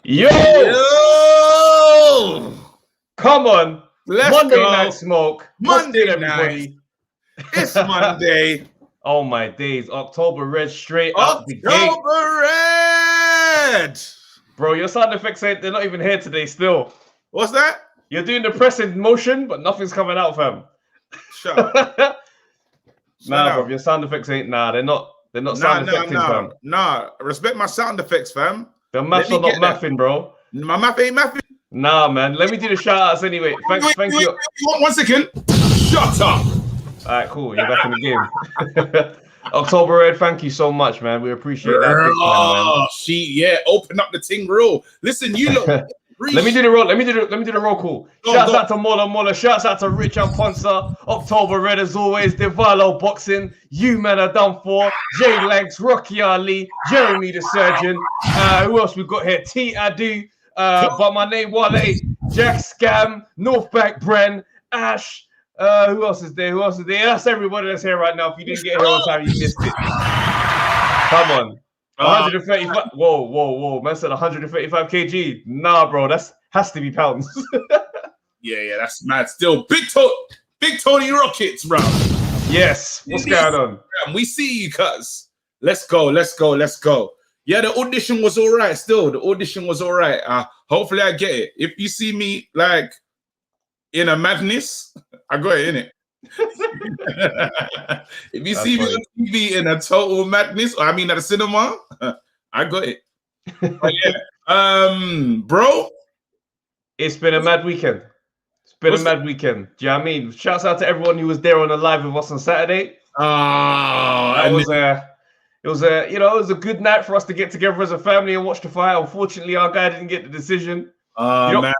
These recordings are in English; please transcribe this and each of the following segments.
Yo! Come on. Let's Monday go. Night Smoke. Monday everybody. It's Monday. Oh my days. October Red straight out the gate. October Red. Bro, your sound effects they're not even here today still. What's that? You're doing the pressing motion, but nothing's coming out, fam. Shut up. Bro, your sound effects they're not sound effecting, fam. Nah, respect my sound effects, fam. The maths are not mathing, bro. My math ain't mathing. Nah, man. Let me do the shout outs anyway. Thank you. 1 second. Shut up. All right, cool. You're back in the game. October Red, thank you so much, man. We appreciate that. Oh, open up the ting rule. Listen, you look. Let me do the roll. Let me do the roll call. Shouts out to Mola. Shouts out to Rich and Ponsa. October Red as always. Devalo Boxing. You man are done for. Jay Legs, Rocky Ali, Jeremy the Surgeon. Who else we got here? T Adu. But my name Wale. Jack Scam. Northbank Bren. Ash. Who else is there? That's everybody that's here right now. If you didn't get here on time, you missed it. Come on. 135. Whoa. Man said 135 kg. Nah, bro, has to be pounds. yeah, that's mad. Still, Big Tony Rockets, bro. Yes. What's going on? We see you, cuz. Let's go. Yeah, the audition was all right. Still, the audition was all right. Hopefully, I get it. If you see me like in a madness, I got it in it. If you see me on TV in a total madness, or I mean at the cinema, I got it. But yeah, bro, it's been a mad weekend. Do you know what I mean? Shouts out to everyone who was there on the live with us on Saturday. It was a good night for us to get together as a family and watch the fight. Unfortunately, our guy didn't get the decision. Man.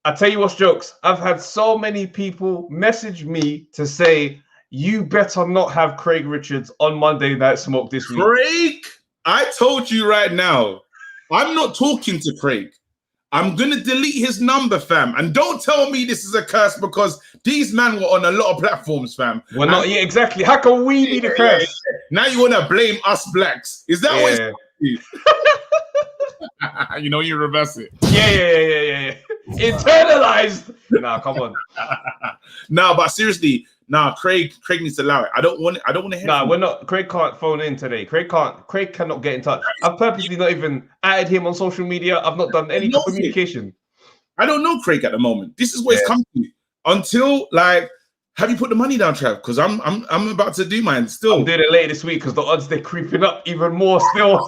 I tell you what's jokes. I've had so many people message me to say, you better not have Craig Richards on Monday Night Smoke this week. Craig, I told you right now, I'm not talking to Craig. I'm going to delete his number, fam. And don't tell me this is a curse because these men were on a lot of platforms, fam. Well, not yet, exactly. How can we be the curse? Yeah. Now you want to blame us blacks. Is that what it's You know, you reverse it. Yeah. Internalized. Nah, come on. Nah, but seriously, Craig needs to allow it. I don't want to hear. Nah, we're not. Craig can't phone in today. Craig cannot get in touch. I've purposely not even added him on social media. I've not done any communication. I don't know Craig at the moment. This is what it's come to. Until have you put the money down, Trav? Because I'm about to do mine still. I'm doing it later this week because the odds they're creeping up even more still.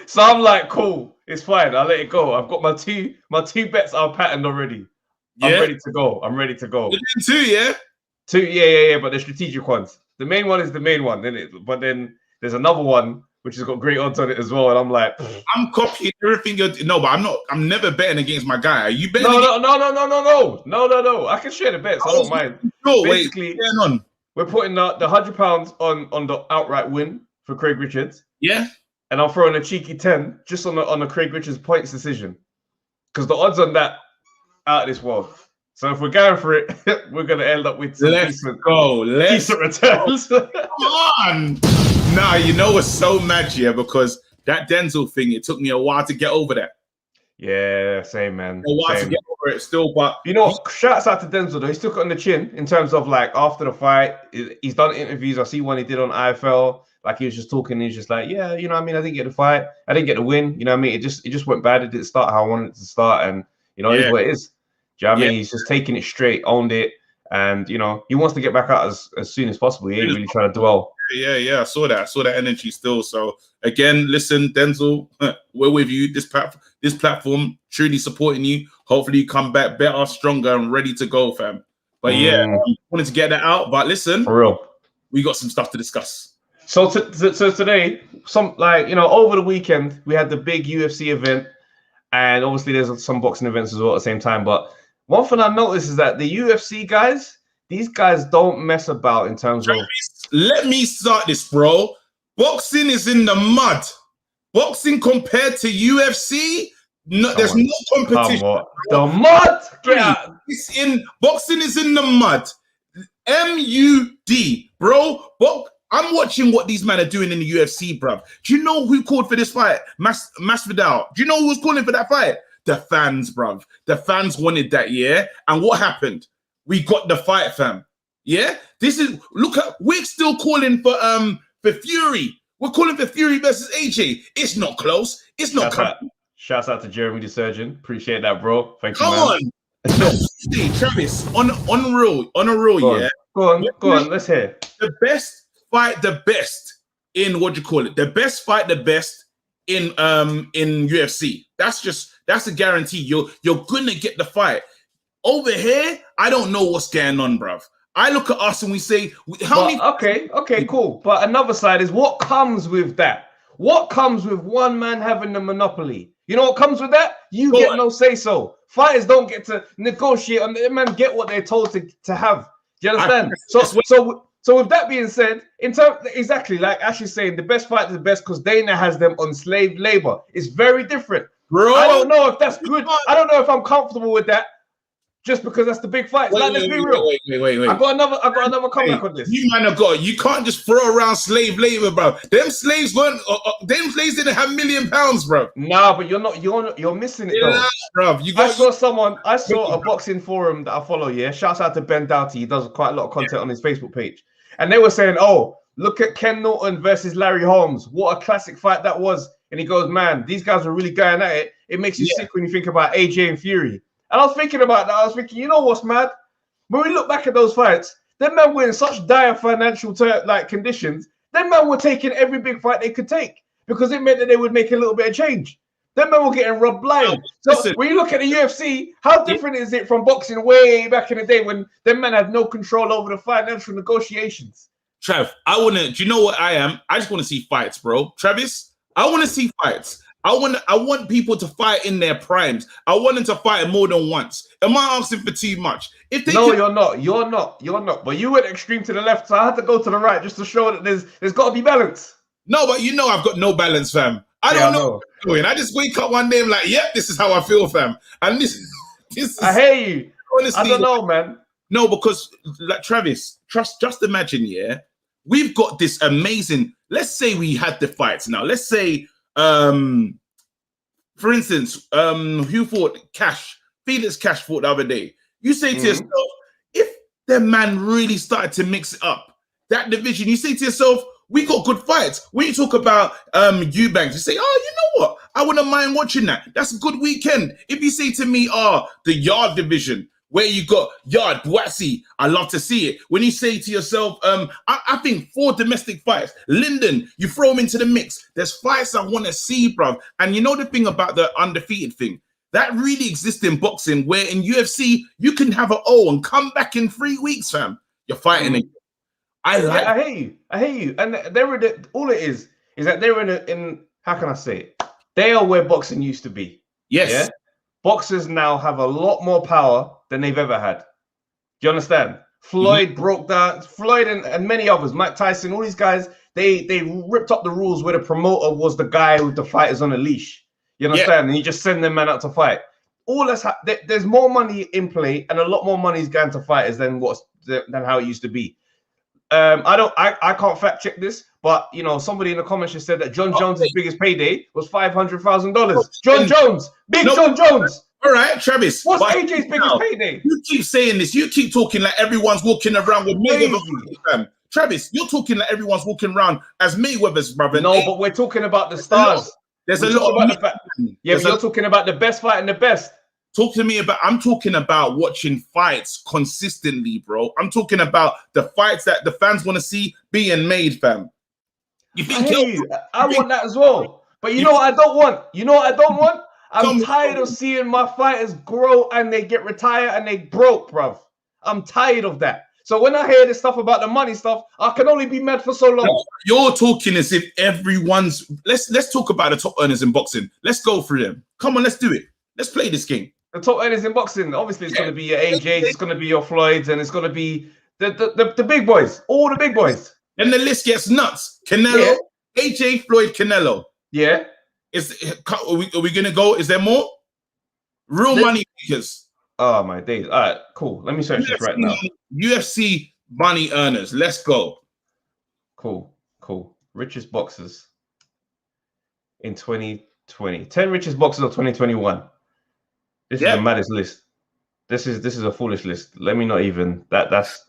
So I'm like, cool, it's fine. I'll let it go. I've got my two bets are patterned already. Yeah. I'm ready to go. You're doing two, yeah? Two, yeah. But the strategic ones. The main one is the main one, isn't it? But then there's another one which has got great odds on it as well. And I'm like, I'm copying everything you're. No, but I'm not. I'm never betting against my guy. Are you betting? No. I can share the bets. I don't mind. No, basically, we're putting the £100 on the outright win for Craig Richards. Yeah. And I'm throwing a cheeky 10 just on the Craig Richards points decision. Because the odds on that out of this world. So if we're going for it, we're going to end up with some decent returns. Come on. Nah, you know what's so mad, because that Denzel thing, it took me a while to get over that. Yeah, same, man. A while to get over it still, but... You know, shouts out to Denzel, though. He took it on the chin in terms of, after the fight. He's done interviews. I see one he did on IFL. He was just talking. He's just like, yeah, you know what I mean? I didn't get the fight. I didn't get the win. You know what I mean? It just went bad. It didn't start how I wanted it to start. And, it is what it is. Do you know what I mean? He's just taking it straight, owned it. And, he wants to get back out as soon as possible. He ain't really trying to dwell. Yeah. I saw that energy still. So, again, listen, Denzel, we're with you. This platform truly supporting you. Hopefully you come back better, stronger, and ready to go, fam. But, wanted to get that out. But listen. For real. We got some stuff to discuss. So today, over the weekend, we had the big UFC event, and obviously there's some boxing events as well at the same time. But one thing I noticed is that the UFC guys, these guys don't mess about in terms of... Let me start this, bro. Boxing is in the mud. Boxing compared to UFC, there's no competition. The mud? Boxing is in the mud. MUD, bro. I'm watching what these men are doing in the UFC, bruv. Do you know who called for this fight? Masvidal. Do you know who was calling for that fight? The fans, bruv. The fans wanted that, yeah? And what happened? We got the fight, fam. Yeah? We're still calling for Fury. We're calling for Fury versus AJ. It's not close. It's not coming. Shouts out to Jeremy the Surgeon. Appreciate that, bro. Thank you, Come on. No, Travis, on a roll, yeah? Go on. Let's hear. The best fight the best in the best fight the best in UFC. That's a guarantee. You're gonna get the fight. Over here, I don't know what's going on, bruv. I look at us and we say, okay, cool. But another side is what comes with that. What comes with one man having the monopoly? You know what comes with that? You get no say so. Fighters don't get to negotiate, and the man get what they're told to have. Do you understand? So with that being said, exactly like Ashley's saying, the best fight is the best because Dana has them on slave labor. It's very different. Bro, I don't know if that's good. I don't know if I'm comfortable with that. Just because that's the big fight. Let's be real. Wait. I got another comment on this. You can't just throw around slave labor, bro. Them slaves didn't have £1 million, bro. Nah, but you're missing it though. Bro. I saw a boxing forum that I follow, yeah. Shouts out to Ben Doughty. He does quite a lot of content on his Facebook page. And they were saying, oh, look at Ken Norton versus Larry Holmes. What a classic fight that was. And he goes, man, these guys are really going at it. It makes you sick when you think about AJ and Fury. And I was thinking about that. I was thinking, you know what's mad? When we look back at those fights, them men were in such dire financial conditions. Them men were taking every big fight they could take because it meant that they would make a little bit of change. Them men were getting rubbed blind. So when you look at the UFC, how different is it from boxing way back in the day when them men had no control over the financial negotiations? Trav, do you know what I am? I just want to see fights, bro. Travis, I want to see fights. I want people to fight in their primes. I want them to fight more than once. Am I asking for too much? You're not. But you went extreme to the left, so I had to go to the right just to show that there's got to be balance. No, but you know I've got no balance, fam. I don't know what I'm doing. I just wake up one day and like, yep, this is how I feel, fam. And this is I hear you. Honestly, I don't know, man. No, because like Travis, just imagine, yeah, we've got this amazing. Let's say we had the fights now. Let's say. For instance, who fought Felix Cash fought the other day. You say to yourself, if the man really started to mix it up, that division, you say to yourself, we got good fights. When you talk about Eubanks, you say, oh, you know what? I wouldn't mind watching that. That's a good weekend. If you say to me, the Yard division, where you got Yard, Boissy, I love to see it. When you say to yourself, I think 4 domestic fights, Lyndon, you throw them into the mix. There's fights I want to see, bro. And you know the thing about the undefeated thing? That really exists in boxing, where in UFC, you can have an O and come back in 3 weeks, fam. You're fighting again. I hear you. And all it is that they're in how can I say it? They are where boxing used to be. Yes. Yeah? Boxers now have a lot more power than they've ever had. Do you understand? Floyd broke down, Floyd and many others, Mike Tyson, all these guys, they ripped up the rules where the promoter was the guy with the fighters on a leash. You understand? And you just send them man out to fight. There's more money in play and a lot more money is going to fighters than how it used to be. I can't fact check this, but you know, somebody in the comments just said that John Jones' biggest payday was $500,000. John Jones. All right, Travis. What's AJ's biggest payday? You keep saying this. You keep talking like everyone's walking around with Mayweather. Travis, you're talking like everyone's walking around as Mayweather's brother. No, but we're talking about the stars. There's a lot of you're talking about the best fight and the best. I'm talking about watching fights consistently, bro. I'm talking about the fights that the fans want to see being made, fam. I want that as well. But you know what I don't want? I'm tired of seeing my fighters grow and they get retired and they broke, bruv. I'm tired of that. So when I hear this stuff about the money stuff, I can only be mad for so long. You're talking as if everyone's... Let's talk about the top earners in boxing. Let's go through them. Come on, let's do it. Let's play this game. The top earners in boxing, obviously it's going to be your AJs, it's going to be your Floyds, and it's going to be the big boys, all the big boys. And the list gets nuts. Canelo, AJ, Floyd, Canelo. Yeah. Are we gonna go? Is there more? Money makers. Oh my days. All right, cool. Let me search this right now. UFC money earners. Let's go. Cool. Richest boxers in 2020. 10 richest boxers of 2021. This is the maddest list. This is a foolish list. Let me not even that's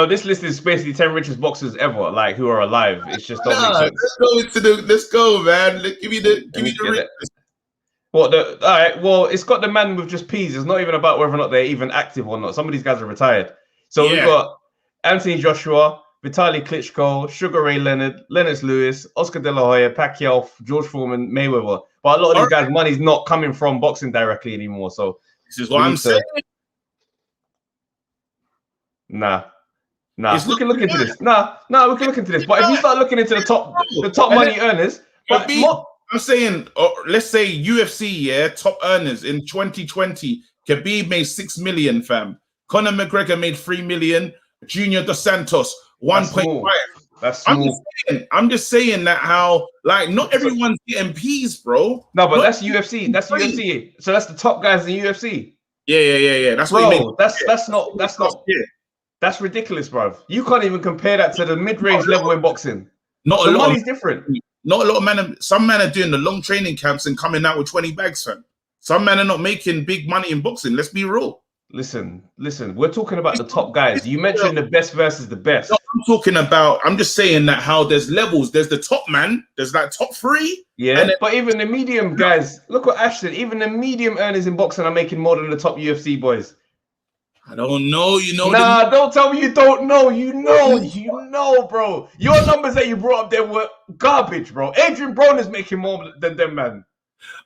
this list is basically 10 richest boxers ever, like who are alive. It's just don't make sense. Let's go, man. Give me the richest. All right. Well, it's got the man with just P's. It's not even about whether or not they're even active or not. Some of these guys are retired. So we've got Anthony Joshua, Vitaly Klitschko, Sugar Ray Leonard, Lennox Lewis, Oscar De La Hoya, Pacquiao, George Foreman, Mayweather. But a lot of these guys' money's not coming from boxing directly anymore. So this is what I'm saying. Nah. We can look into this. Nah, we can look into this. But if you start looking into the top money earners, I'm saying, let's say UFC, top earners in 2020. Khabib made 6 million, fam. Conor McGregor made 3 million. Junior Dos Santos 1.5. That's small. I'm just saying that how not everyone's getting P's, bro. No, but that's UFC. That's UFC. So that's the top guys in UFC. Yeah. That's bro, what you mean. That's ridiculous, bro. You can't even compare that to the mid-range level in boxing. Not a lot. Money's different. Not a lot of men. Some men are doing the long training camps and coming out with 20 bags, fam. Some men are not making big money in boxing. Let's be real. Listen. We're talking about the top guys. You mentioned the best versus the best. No, I'm just saying that how there's levels. There's the top man. There's like top 3. Yeah, but even the medium guys. Look what Ash said. Even the medium earners in boxing are making more than the top UFC boys. I don't know. Nah, don't tell me you don't know. You know, bro. Your numbers that you brought up there were garbage, bro. Adrian Broner is making more than them, man.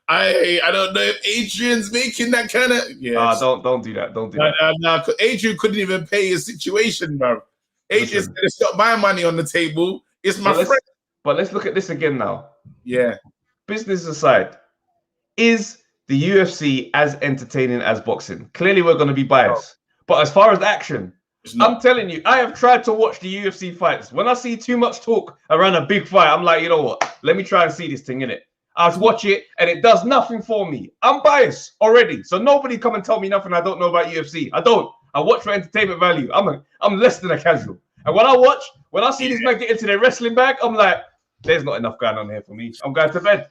I don't know if Adrian's making that kind of. Yeah. Don't do that. Don't do that. No, Adrian couldn't even pay his situation, bro. Adrian's gonna shut my money on the table. It's my friend. But let's look at this again now. Yeah. Business aside, is the UFC as entertaining as boxing? Clearly, we're going to be biased. But as far as action, I'm telling you, I have tried to watch the UFC fights. When I see too much talk around a big fight, I'm like, you know what? Let me try and see this thing, innit? I'll watch it, and it does nothing for me. I'm biased already. So nobody come and tell me nothing I don't know about UFC. I don't. I watch for entertainment value. I'm less than a casual. And when I see these men get into their wrestling bag, I'm like, there's not enough going on here for me. I'm going to bed.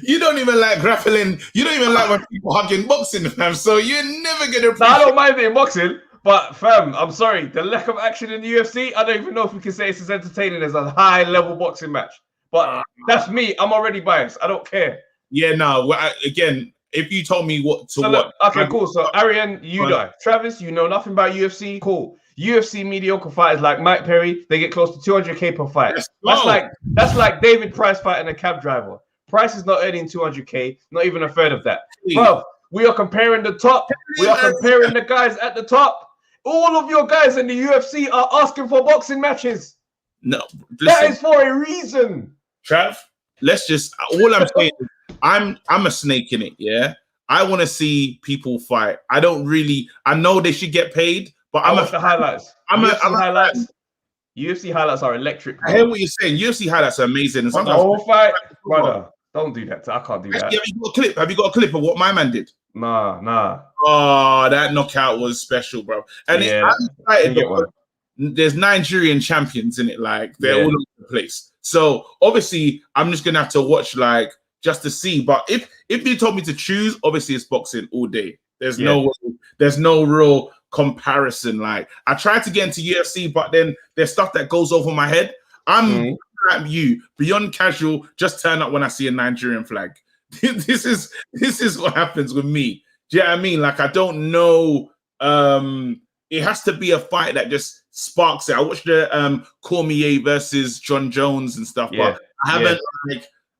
You don't even like grappling. You don't even like when people hugging boxing, fam. So you're never gonna. I don't mind it in boxing, but fam, I'm sorry. The lack of action in the UFC, I don't even know if we can say it's as entertaining as a high-level boxing match. But that's me. I'm already biased. I don't care. Yeah, no. Again, if you told me what to watch, okay, cool. So Ariane, you die. Travis, you know nothing about UFC. Cool. UFC mediocre fighters like Mike Perry, they get close to 200K per fight. That's like David Price fighting a cab driver. Price is not earning 200K, not even a third of that. Bro, we are comparing the top. We are comparing the guys at the top. All of your guys in the UFC are asking for boxing matches. No, that is for a reason. Trav, all I'm saying is I'm a snake in it, yeah? I want to see people fight. I know they should get paid, but I'm the highlights. Highlights. UFC highlights are electric. Bro. I hear what you're saying. UFC highlights are amazing. And sometimes the whole fight, brother. Don't do that. I can't do that. Have you got a clip of what my man did? Nah. Oh, that knockout was special, bro. And I'm excited because there's Nigerian champions in it. Like they're all over the place. So obviously, I'm just gonna have to watch just to see. But if you told me to choose, obviously it's boxing all day. There's no real comparison. Like I tried to get into UFC, but then there's stuff that goes over my head. I'm like you, beyond casual, just turn up when I see a Nigerian flag. This is what happens with me. Do you know what I mean? Like I don't know. It has to be a fight that just sparks it. I watched the Cormier versus John Jones and stuff, but I haven't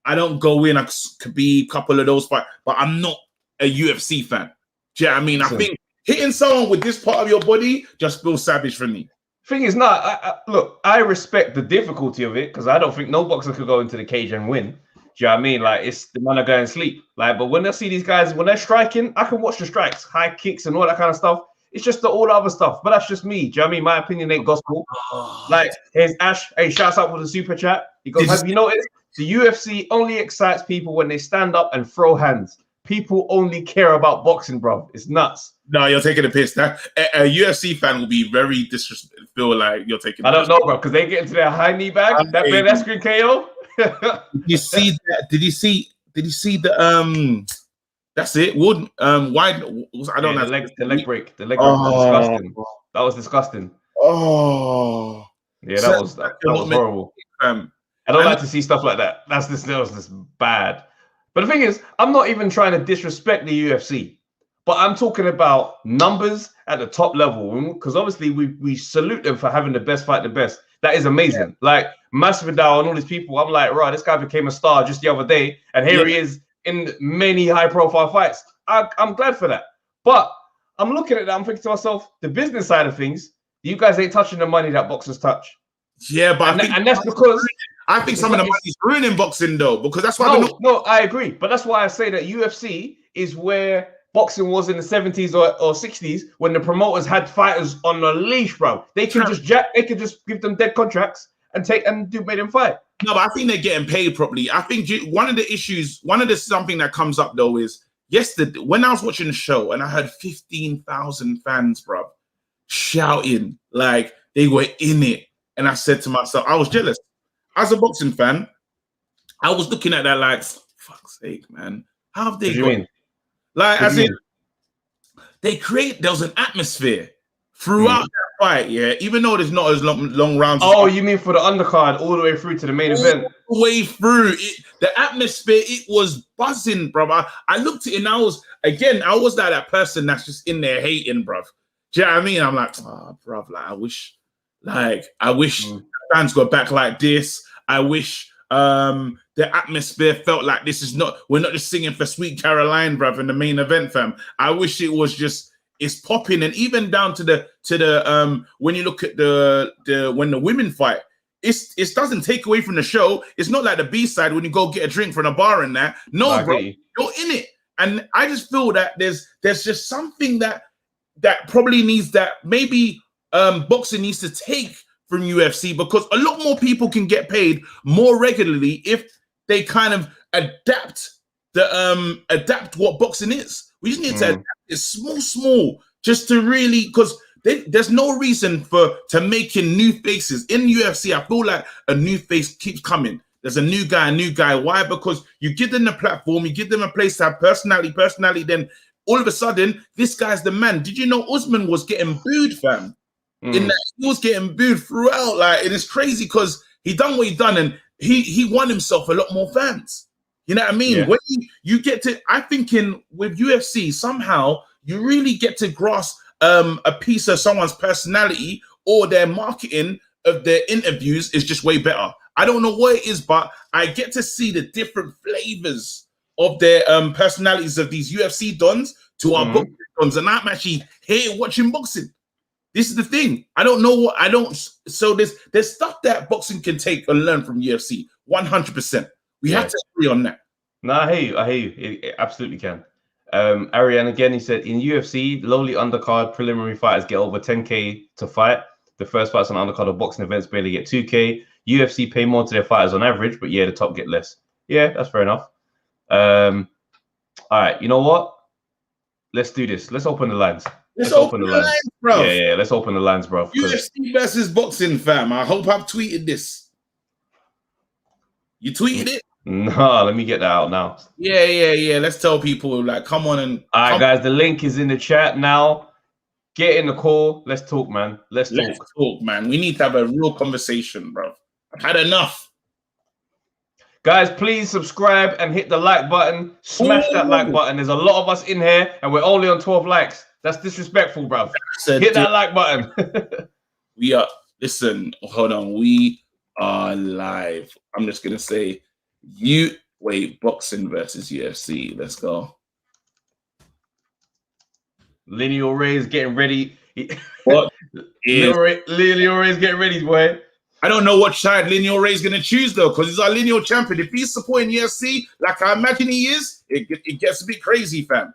I don't go in. I could be a couple of those fights, but I'm not a UFC fan. Do you know what I mean? I think hitting someone with this part of your body just feels savage for me. Thing is, look, I respect the difficulty of it because I don't think no boxer could go into the cage and win. Do you know what I mean? Like, it's the man are going to sleep. Like, but when I see these guys, when they're striking, I can watch the strikes, high kicks and all that kind of stuff. It's just all the other stuff. But that's just me. Do you know what I mean? My opinion ain't gospel. Like, here's Ash. Hey, shouts out for the super chat. He goes, have you noticed? The UFC only excites people when they stand up and throw hands. People only care about boxing, bro. It's nuts. No, you're taking a piss. That a UFC fan will be very disrespectful. Feel like you're taking. I don't know, bro, because they get into their high knee bag. That Ben Askren KO. Did you see that? Did you see the That's it. Wood. Why? I don't know. The leg break. The leg break was disgusting. That was disgusting. Oh. Yeah, that was horrible. I don't like to see stuff like that. That was just bad. But the thing is, I'm not even trying to disrespect the UFC, but I'm talking about numbers at the top level, because obviously we salute them for having the best fight, the best. That is amazing. Yeah. Like Masvidal and all these people, I'm like, right, this guy became a star just the other day, and here he is in many high-profile fights. I'm glad for that. But I'm looking at that, I'm thinking to myself, the business side of things, you guys ain't touching the money that boxers touch. Yeah, but and that's because I think some of the money's ruining boxing though, because that's why no, I agree. But that's why I say that UFC is where boxing was in the 70s or 60s, when the promoters had fighters on a leash, bro. They could just give them dead contracts and make them fight. No, but I think they're getting paid properly. I think one of the something that comes up though is yesterday when I was watching the show and I heard 15,000 fans, bro, shouting like they were in it. And I said to myself, I was jealous. As a boxing fan, I was looking at that like, fuck's sake, man. How have they got? Like, as in, there was an atmosphere throughout that fight, yeah. Even though there's not as long rounds. Oh, you mean for the undercard all the way through to the main event? All the way through. The atmosphere, it was buzzing, bro. I looked at it and I was like that person that's just in there hating, bro. Do you know what I mean? I'm like, oh, bro, like, I wish fans got back like this. I wish the atmosphere felt like we're not just singing for Sweet Caroline, bruv, in the main event, fam. I wish it was just it's popping, and even down to the when you look at when the women fight, it doesn't take away from the show. It's not like the B-side when you go get a drink from a bar and that. No, bro, you're in it. And I just feel that there's just something that probably needs that maybe boxing needs to take from UFC, because a lot more people can get paid more regularly if they kind of adapt what boxing is. We just need to adapt it small, just to really, because there's no reason to making new faces in UFC. I feel like a new face keeps coming. There's a new guy. Why? Because you give them the platform, you give them a place to have personality. Then all of a sudden, this guy's the man. Did you know Usman was getting booed, fam? In that he was getting booed throughout, like, and it's crazy because he done what he done, and he won himself a lot more fans. You know what I mean? Yeah. When you get to, I think with UFC, somehow you really get to grasp a piece of someone's personality, or their marketing of their interviews is just way better. I don't know what it is, but I get to see the different flavors of their personalities of these UFC dons to our boxing dons, and I'm actually here watching boxing. This is the thing. So there's stuff that boxing can take and learn from UFC. 100%. We have to agree on that. No, I hear you. It absolutely can. Ariane again, he said, in UFC, lowly undercard preliminary fighters get over 10K to fight. The first fights on undercard of boxing events barely get 2K. UFC pay more to their fighters on average, but the top get less. Yeah, that's fair enough. All right, you know what? Let's do this. Let's open the lines. Let's open the lines, bro. Yeah, let's open the lines, bro. UFC versus boxing, fam. I hope I've tweeted this. You tweeted it? No, let me get that out now. Yeah. Let's tell people, like, come on and. All right, guys, the link is in the chat now. Get in the call. Let's talk, man. Let's talk, man. We need to have a real conversation, bro. I've had enough. Guys, please subscribe and hit the like button. Smash that like button. There's a lot of us in here, and we're only on 12 likes. That's disrespectful, bro. Hit that like button. Listen, hold on. We are live. I'm just going to say, boxing versus UFC. Let's go. Lineal Ray's getting ready. What? Lineal Ray's getting ready, boy. I don't know what side Lineal Ray's going to choose, though, because he's our lineal champion. If he's supporting UFC, like I imagine he is, it gets a bit crazy, fam.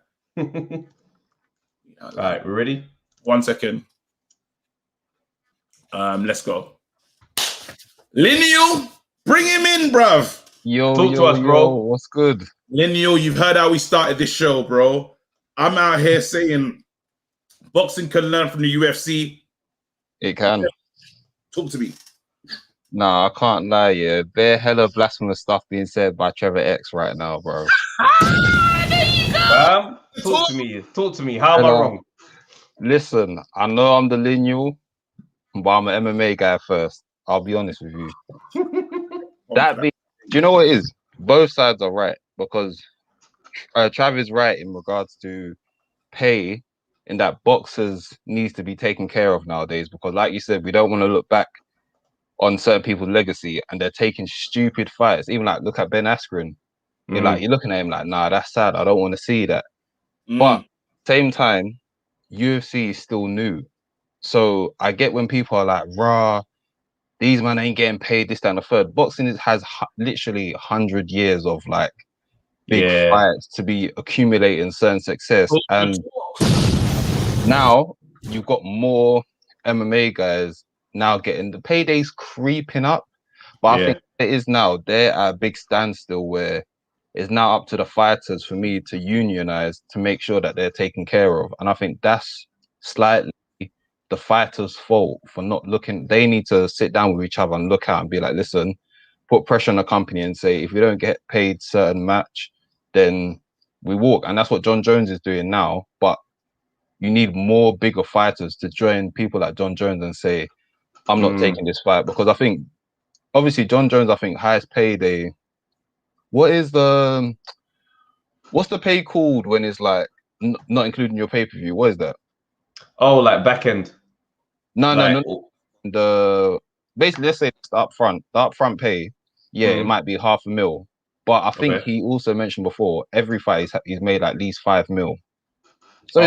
All right, we ready? 1 second. Let's go. Lineal, bring him in, bruv. Talk to us, bro. What's good? Lineal, you've heard how we started this show, bro. I'm out here saying boxing can learn from the UFC. It can. Talk to me. Nah, I can't lie, yeah. Bare hella blasphemous stuff being said by Trevor X right now, bro. Talk to me. Talk to me. How am I wrong? Listen, I know I'm the lineal, but I'm an MMA guy first. I'll be honest with you. Do you know what it is? Both sides are right, because Trav is right in regards to pay, in that boxers needs to be taken care of nowadays, because like you said, we don't want to look back on certain people's legacy and they're taking stupid fights. Even like, look at Ben Askren. You're looking at him like, nah, that's sad. I don't want to see that. But same time, UFC is still new. So I get when people are like, rah, these men ain't getting paid, this, that, and the third. Boxing has literally 100 years of like big fights to be accumulating certain success. And now you've got more MMA guys now getting the paydays creeping up. But I think it is now, they're at a big standstill where it's now up to the fighters for me to unionize to make sure that they're taken care of. And I think that's slightly the fighters' fault for not looking. They need to sit down with each other and look out and be like, listen, put pressure on the company and say, if we don't get paid certain match, then we walk. And that's what John Jones is doing now. But you need more bigger fighters to join people like John Jones and say, I'm not taking this fight. Because I think, obviously, John Jones, I think, highest paid what's the pay called when it's like not including your pay-per-view? What is that? Oh, like back end. No. Basically, let's say it's the upfront pay. Yeah, it might be $500,000. But I think he also mentioned before, every fight he's made at least $5 million. So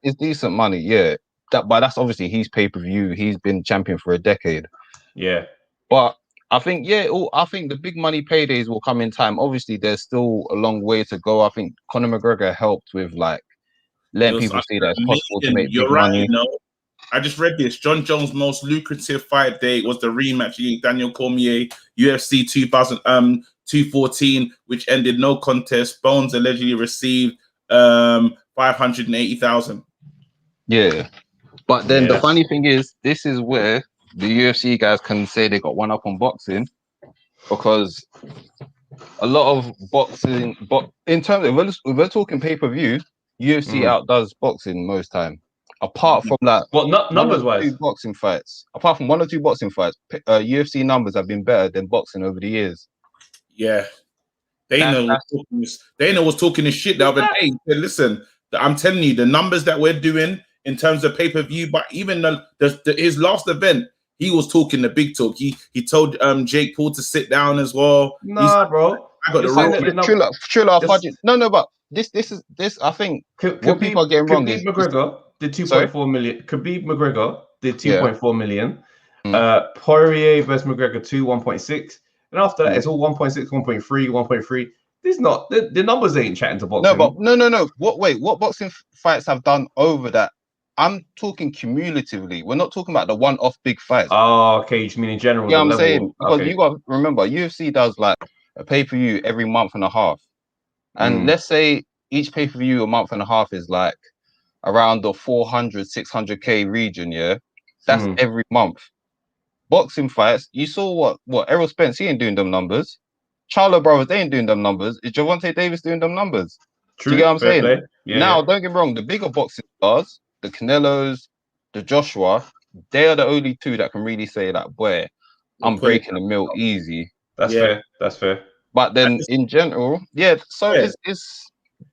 it's decent money, yeah. But that's obviously his pay-per-view. He's been champion for a decade. Yeah. But I think, I think the big money paydays will come in time. Obviously, there's still a long way to go. I think Conor McGregor helped with like letting people see that it's possible to make big money. You know, I just read this. John Jones' most lucrative fight date was the rematch against Daniel Cormier, UFC 214, which ended no contest. Bones allegedly received $580,000. Yeah, but then the funny thing is, this is where the UFC guys can say they got one up on boxing, because a lot of boxing, but in terms of, if we're talking pay-per-view, UFC outdoes boxing most time. Apart from that, numbers wise, boxing fights. Apart from 1 or 2 boxing fights, UFC numbers have been better than boxing over the years. Yeah, Dana was talking this shit the other day. He said, listen, I'm telling you, the numbers that we're doing in terms of pay-per-view, but even his last event, he was talking the big talk. He told Jake Paul to sit down as well. Nah, bro. I got the Triller budget. No, but this. I think what people are getting wrong is McGregor did 2.4 million. Khabib McGregor did 2.4 million. Poirier versus McGregor 1.6, and after that it's all 1.6, 1.3, 1.3. This not the numbers ain't chatting to boxing. No. What boxing fights have done over that? I'm talking cumulatively. We're not talking about the one-off big fights. Oh, okay. You mean in general? Yeah, I'm saying, because you got to remember, UFC does like a pay-per-view every month and a half, and let's say each pay-per-view a month and a half is like around the 400, 600K region. Yeah, that's every month. Boxing fights, you saw what Errol Spence, he ain't doing them numbers. Charlo Brothers, they ain't doing them numbers. Is Gervonta Davis doing them numbers? True. Do you get what I'm saying? Yeah, now, don't get me wrong, the bigger boxing stars, the Canelos, the Joshua, they are the only two that can really say that, boy, I'm breaking the mill easy. That's fair. But then in general, it's there's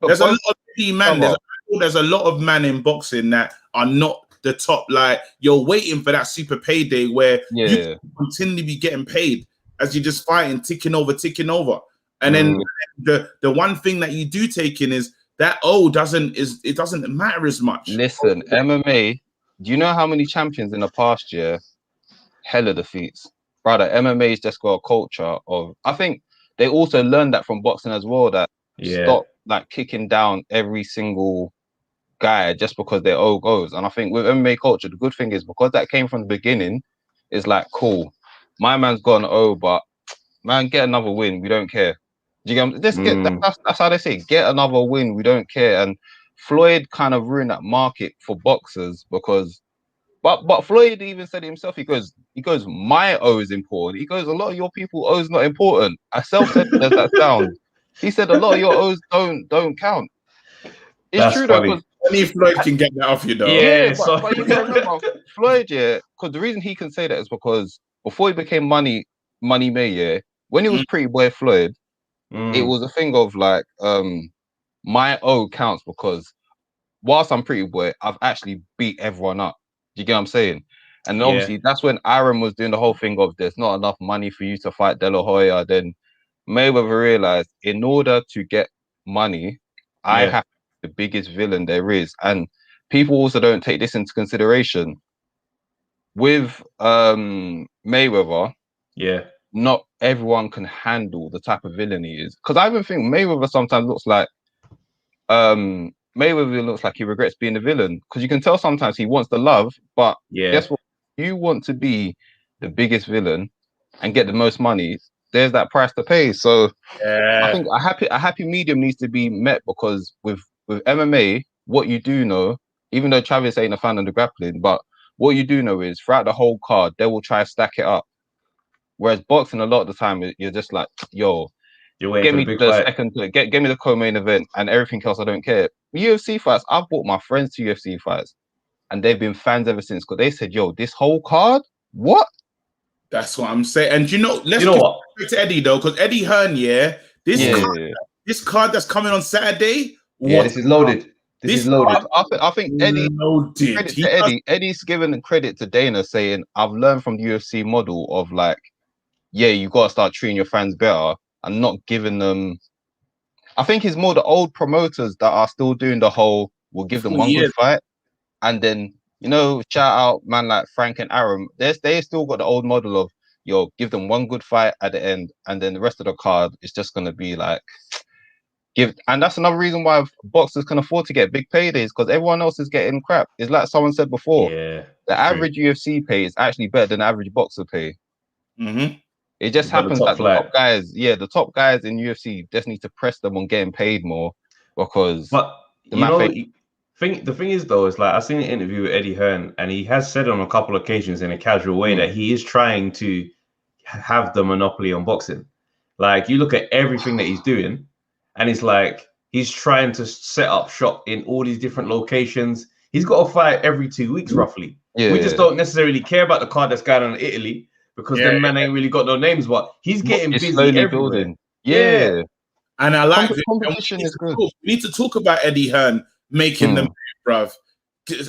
a lot of man. There's a lot of man in boxing that are not the top. Like, you're waiting for that super payday where you continually be getting paid as you're just fighting, ticking over. And then the one thing that you do take in is that it doesn't matter as much. Listen, MMA, do you know how many champions in the past year? Hella defeats. Brother, MMA's just got a culture of, I think they also learned that from boxing as well, that stop like kicking down every single guy just because their O goes. And I think with MMA culture, the good thing is, because that came from the beginning, it's like, cool, my man's got an O, but man, get another win, we don't care. Do you get that's how they say, get another win, we don't care. And Floyd kind of ruined that market for boxers because, but Floyd even said it himself. He goes, my O is important. He goes, a lot of your people O is not important. I self-said as that sounds. He said a lot of your O's don't count. It's That's true funny. though, because Only Floyd can get that off you, though. Yeah. but you gotta remember Floyd, because the reason he can say that is because before he became Money May, when he was Pretty Boy Floyd, it was a thing of like, my O counts because whilst I'm Pretty Boy, I've actually beat everyone up. Do you get what I'm saying? And obviously that's when Aaron was doing the whole thing of there's not enough money for you to fight De La Hoya. Then Mayweather realized in order to get money, I have the biggest villain there is. And people also don't take this into consideration. With Mayweather, not everyone can handle the type of villain he is. Because I even think Mayweather sometimes looks like Mayweather looks like he regrets being a villain. Because you can tell sometimes he wants the love, but guess what? You want to be the biggest villain and get the most money. There's that price to pay. So I think a happy medium needs to be met because with MMA, what you do know, even though Travis ain't a fan of the grappling, but what you do know is throughout the whole card, they will try to stack it up. Whereas boxing, a lot of the time, you're just like, yo, get me the second, get me the co-main event and everything else, I don't care. UFC fights, I've brought my friends to UFC fights and they've been fans ever since because they said, yo, this whole card, what? That's what I'm saying. And let's give it to Eddie though, because Eddie Hearn, this card that's coming on Saturday, this is loaded. This is loaded. I think Eddie, credit to Eddie. Eddie's given credit to Dana saying, I've learned from the UFC model of like, you got to start treating your fans better and not giving them. I think it's more the old promoters that are still doing the whole, we'll give them one good fight. And then, shout out man like Frank and Aaron. They still got the old model of, give them one good fight at the end. And then the rest of the card is just going to be like, and that's another reason why boxers can afford to get big paydays because everyone else is getting crap. It's like someone said before, the average UFC pay is actually better than the average boxer pay. It just happens that the top guys, the top guys in UFC just need to press them on getting paid more because. But the thing is though, is like I've seen an interview with Eddie Hearn, and he has said on a couple of occasions in a casual way that he is trying to have the monopoly on boxing. Like you look at everything that he's doing. And it's like he's trying to set up shop in all these different locations. He's got a fight every 2 weeks, roughly. We just don't necessarily care about the card that's going on in Italy because them man ain't really got no names. But he's getting busy everywhere. Building. And I like it. Competition is good. We need to talk about Eddie Hearn making them, bruv.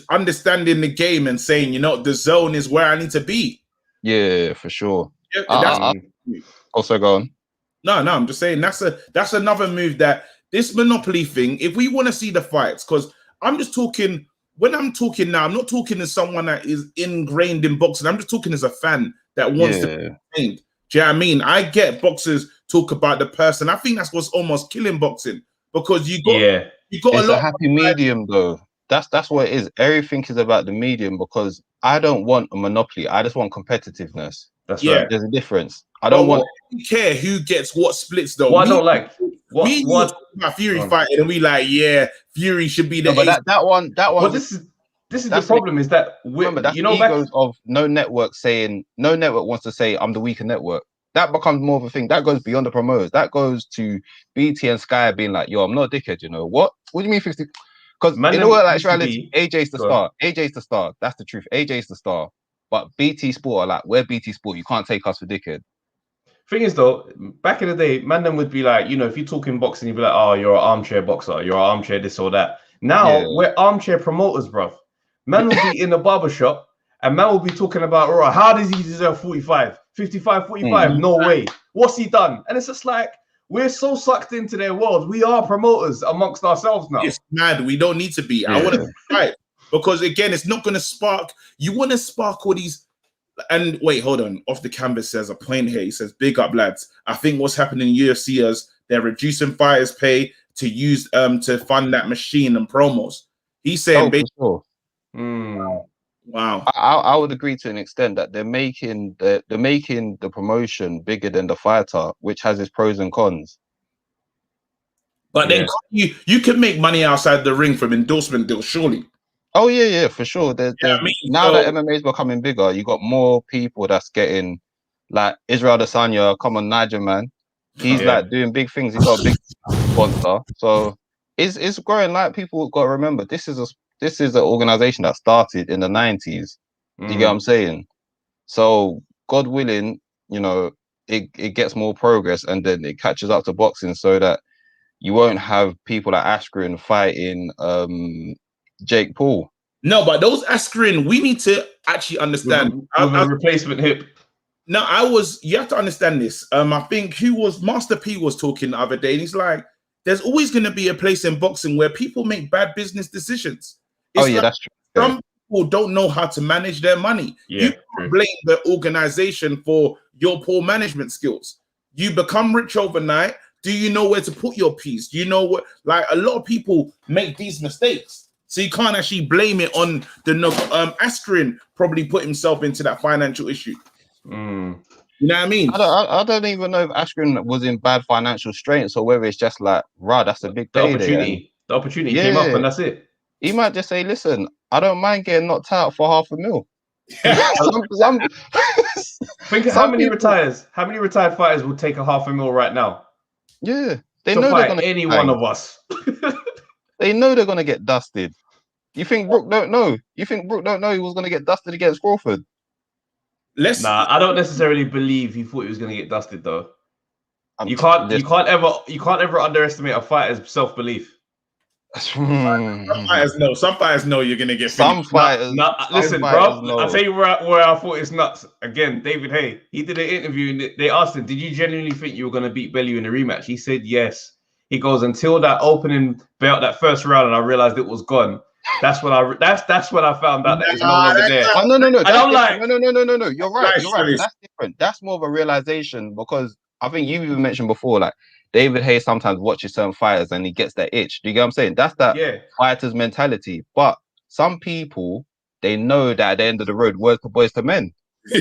Understanding the game and saying, the zone is where I need to be. Yeah, for sure. Also, go on. No, I'm just saying that's another move that this monopoly thing, if we want to see the fights, because I'm just talking, when I'm talking now, I'm not talking as someone that is ingrained in boxing. I'm just talking as a fan that wants to be trained. Do you know what I mean? I get boxers talk about the person. I think that's what's almost killing boxing because you got it's a happy medium though. That's what it is. Everything is about the medium because I don't want a monopoly. I just want competitiveness. That's right. There's a difference. I don't want. We don't care who gets what splits though. What I don't like. What about Fury fighting and we like, Fury should be the. But that one. Well, this is the problem. Is that remember that's egos of no network saying no network wants to say I'm the weaker network. That becomes more of a thing. That goes beyond the promoters. That goes to BT and Sky being like, yo, I'm not a dickhead. What? What do you mean 50? Because in all actuality, AJ's the star. AJ's the star. That's the truth. AJ's the star. But BT Sport are like, we're BT Sport. You can't take us for dickhead. Thing is though, back in the day, man, them would be like, if you're talking boxing, you'd be like, oh, you're an armchair boxer, you're an armchair this or that. Now we're armchair promoters, bruv. Man will be in the barbershop and man will be talking about, all right, how does he deserve 45, 55, 45? No way. What's he done? And it's just like, we're so sucked into their world. We are promoters amongst ourselves now. It's mad. We don't need to be. I want to fight because again, it's not going to spark. You want to spark all these. And wait, hold on. Off the canvas says a point here. He says, big up, lads. I think what's happening in UFC is they're reducing fighters' pay to use to fund that machine and promos. He's saying, wow. I would agree to an extent that they're making the promotion bigger than the fighter, which has its pros and cons. But then you can make money outside the ring from endorsement deals, surely. Oh yeah, for sure. There's now So- that MMA is becoming bigger, you got more people that's getting like Israel Adesanya, come on, Niger man. He's like doing big things. He's got a big sponsor, so it's growing. Like people got to remember, this is an organization that started in the 90s. Do you get what I'm saying? So God willing, it gets more progress and then it catches up to boxing, so that you won't have people like Askren fighting Jake Paul. No, but those Askren, we need to actually understand. With a replacement hip. No, you have to understand this. I think Master P was talking the other day, and he's like, there's always going to be a place in boxing where people make bad business decisions. It's that's true. Some people don't know how to manage their money. You can't blame the organization for your poor management skills. You become rich overnight. Do you know where to put your piece? Do you know what? Like, a lot of people make these mistakes. So you can't actually blame it on the Askren probably put himself into that financial issue. You know what I mean? I don't even know if Askren was in bad financial straits or whether it's just like, that's a big payday. The opportunity came up and that's it. He might just say, listen, I don't mind getting knocked out for $500,000. Think of how many retired fighters will take $500,000 right now? Yeah, they know they're gonna any one of us. They know they're gonna get dusted. You think Brook don't know? You think Brook don't know he was gonna get dusted against Crawford? I don't necessarily believe he thought he was gonna get dusted though. You can't ever underestimate a fighter's self-belief. Some fighters know you're gonna get some fighters. Listen, bro. I'll tell you where I thought it's nuts. Again, David Hay. He did an interview and they asked him, "Did you genuinely think you were gonna beat Bellew in the rematch?" He said yes. He goes, until that opening belt, that first round, and I realized it was gone. That's when I found out that it's no longer there. Oh, no. And I'm like, no. You're right. That's different. That's more of a realization, because I think you even mentioned before, like David Hayes sometimes watches certain fighters and he gets that itch. Do you get what I'm saying? That's that fighter's mentality. But some people, they know that at the end of the road, words to boys to men.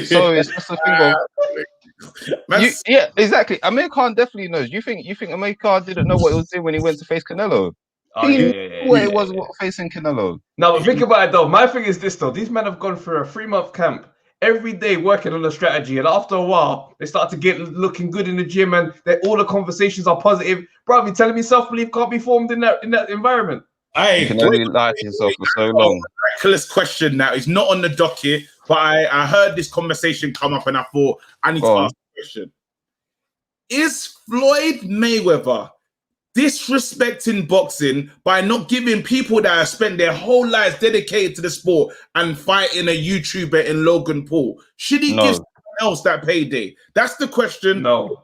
So it's just a thing of exactly. Amir Khan definitely knows. You think Amir Khan didn't know what he was doing when he went to face Canelo? He knew what it was facing Canelo. No, but think about it though. My thing is this though. These men have gone through a 3-month camp every day working on a strategy, and after a while, they start to get looking good in the gym, and all the conversations are positive. Bro, you telling me self-belief can't be formed in that environment? You can only lie to yourself for so long. Miraculous question now. It's not on the docket, but I heard this conversation come up and I thought I need to ask the question. Is Floyd Mayweather disrespecting boxing by not giving people that have spent their whole lives dedicated to the sport and fighting a YouTuber in Logan Paul? Should he give someone else that payday? That's the question. No.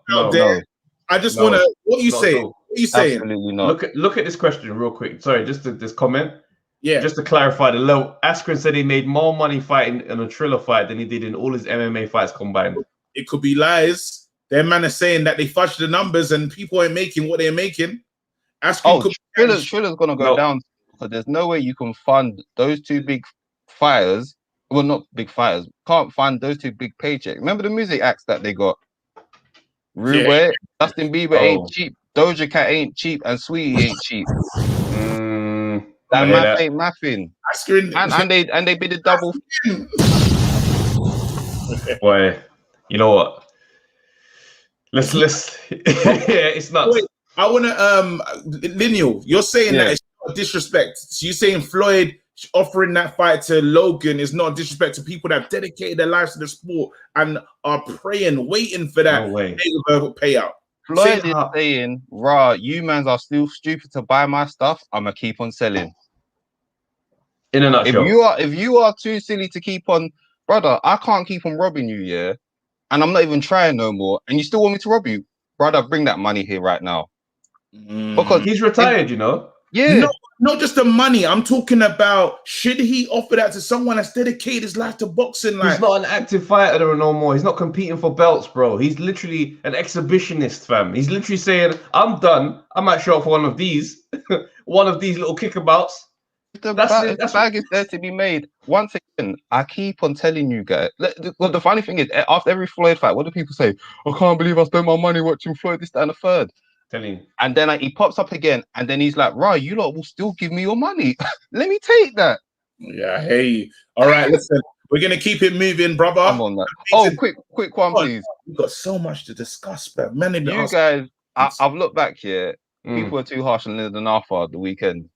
I just want to. What are you saying? What are you saying? Absolutely not. Look at this question real quick. Sorry, just this comment. Yeah. Just to clarify, the low Askren said he made more money fighting in a Triller fight than he did in all his MMA fights combined. It could be lies. Their man is saying that they fudged the numbers and people ain't making what they're making. Triller's gonna go down, because there's no way you can fund those two big fighters. Well, not big fighters. Can't fund those two big paychecks. Remember the music acts that they got? Rude, Justin Bieber ain't cheap. Doja Cat ain't cheap, and Sweetie ain't cheap. That math ain't mathing. And they bid a double. Boy, you know what? Let's it's nuts. Wait, I wanna Lineal, you're saying that it's not disrespect. So you're saying Floyd offering that fight to Logan is not disrespect to people that have dedicated their lives to the sport and are praying, waiting for that payout. Floyd is saying, you mans are still stupid to buy my stuff. I'm gonna keep on selling. In a nutshell. If you are too silly to keep on, brother, I can't keep on robbing you, and I'm not even trying no more, and you still want me to rob you, brother, bring that money here right now. Because he's retired, you know. No, not just the money. I'm talking about, should he offer that to someone that's dedicated his life to boxing? He's not an active fighter no more. He's not competing for belts, bro. He's literally an exhibitionist, fam. He's literally saying, I'm done. I might show up for one of these little kickabouts. The bag is there to be made. Once again, I keep on telling you guys. The funny thing is, after every Floyd fight, what do people say? I can't believe I spent my money watching Floyd, this, that, and the third. Telling you. And then he pops up again, and then he's like, right, you lot will still give me your money. Let me take that. Yeah, hey. All right, listen, we're gonna keep it moving, brother. Come on, man. Oh, quick one, please. We've got so much to discuss, bro. Man, You guys, I've looked back here. People are too harsh on Lyndon Arthur the weekend.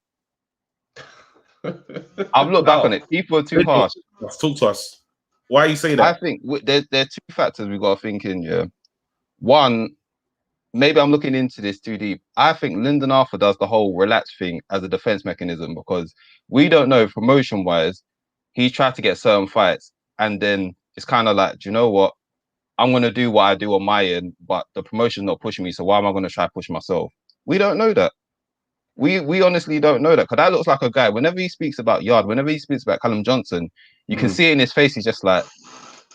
I've looked back on it. People are too harsh. Talk to us. Why are you saying that? I think there are two factors we got to think in. Yeah, one, maybe I'm looking into this too deep. I think Lyndon Arthur does the whole relax thing as a defense mechanism because we don't know promotion wise. He tried to get certain fights, and then it's kind of like, do you know what? I'm gonna do what I do on my end, but the promotion's not pushing me. So why am I gonna try to push myself? We don't know that. We honestly don't know that because that looks like a guy. Whenever he speaks about Yard, whenever he speaks about Callum Johnson, you can see it in his face. He's just like,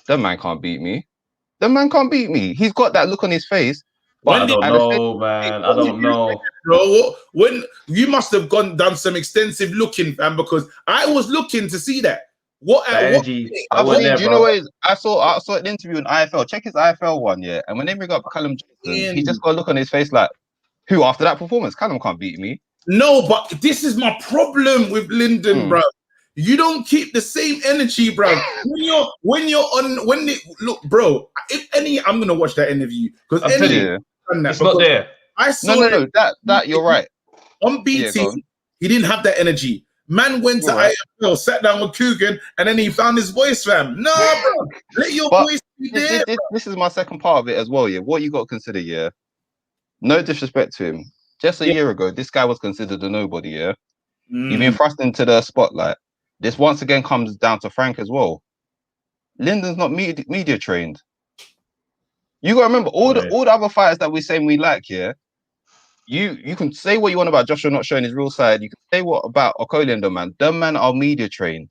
that man can't beat me. The man can't beat me. He's got that look on his face. But I don't know, man. I don't know, bro. When you must have done some extensive looking, fam, because I was looking to see that. What energy? Do you know what? I saw an interview in IFL. Check his IFL one, yeah. And when they bring up Callum Johnson, he just got a look on his face like, who after that performance? Callum can't beat me. No, but this is my problem with Lyndon, bro. You don't keep the same energy, bro. Look, bro. If any, I'm gonna watch that interview because it's not there. I saw no. That you're right. On BT, he didn't have that energy. Man went to IFL, sat down with Coogan, and then he found his voice, fam. No, bro. Let your voice be there. This is my second part of it as well, yeah. What you got to consider, yeah. No disrespect to him. Just a year ago, this guy was considered a nobody, yeah. He's been thrust into the spotlight. This once again comes down to Frank as well. Lyndon's not media trained. You gotta remember all the other fighters that we're saying we like, yeah. You can say what you want about Joshua not showing his real side. You can say what about Okoli and them man are media trained.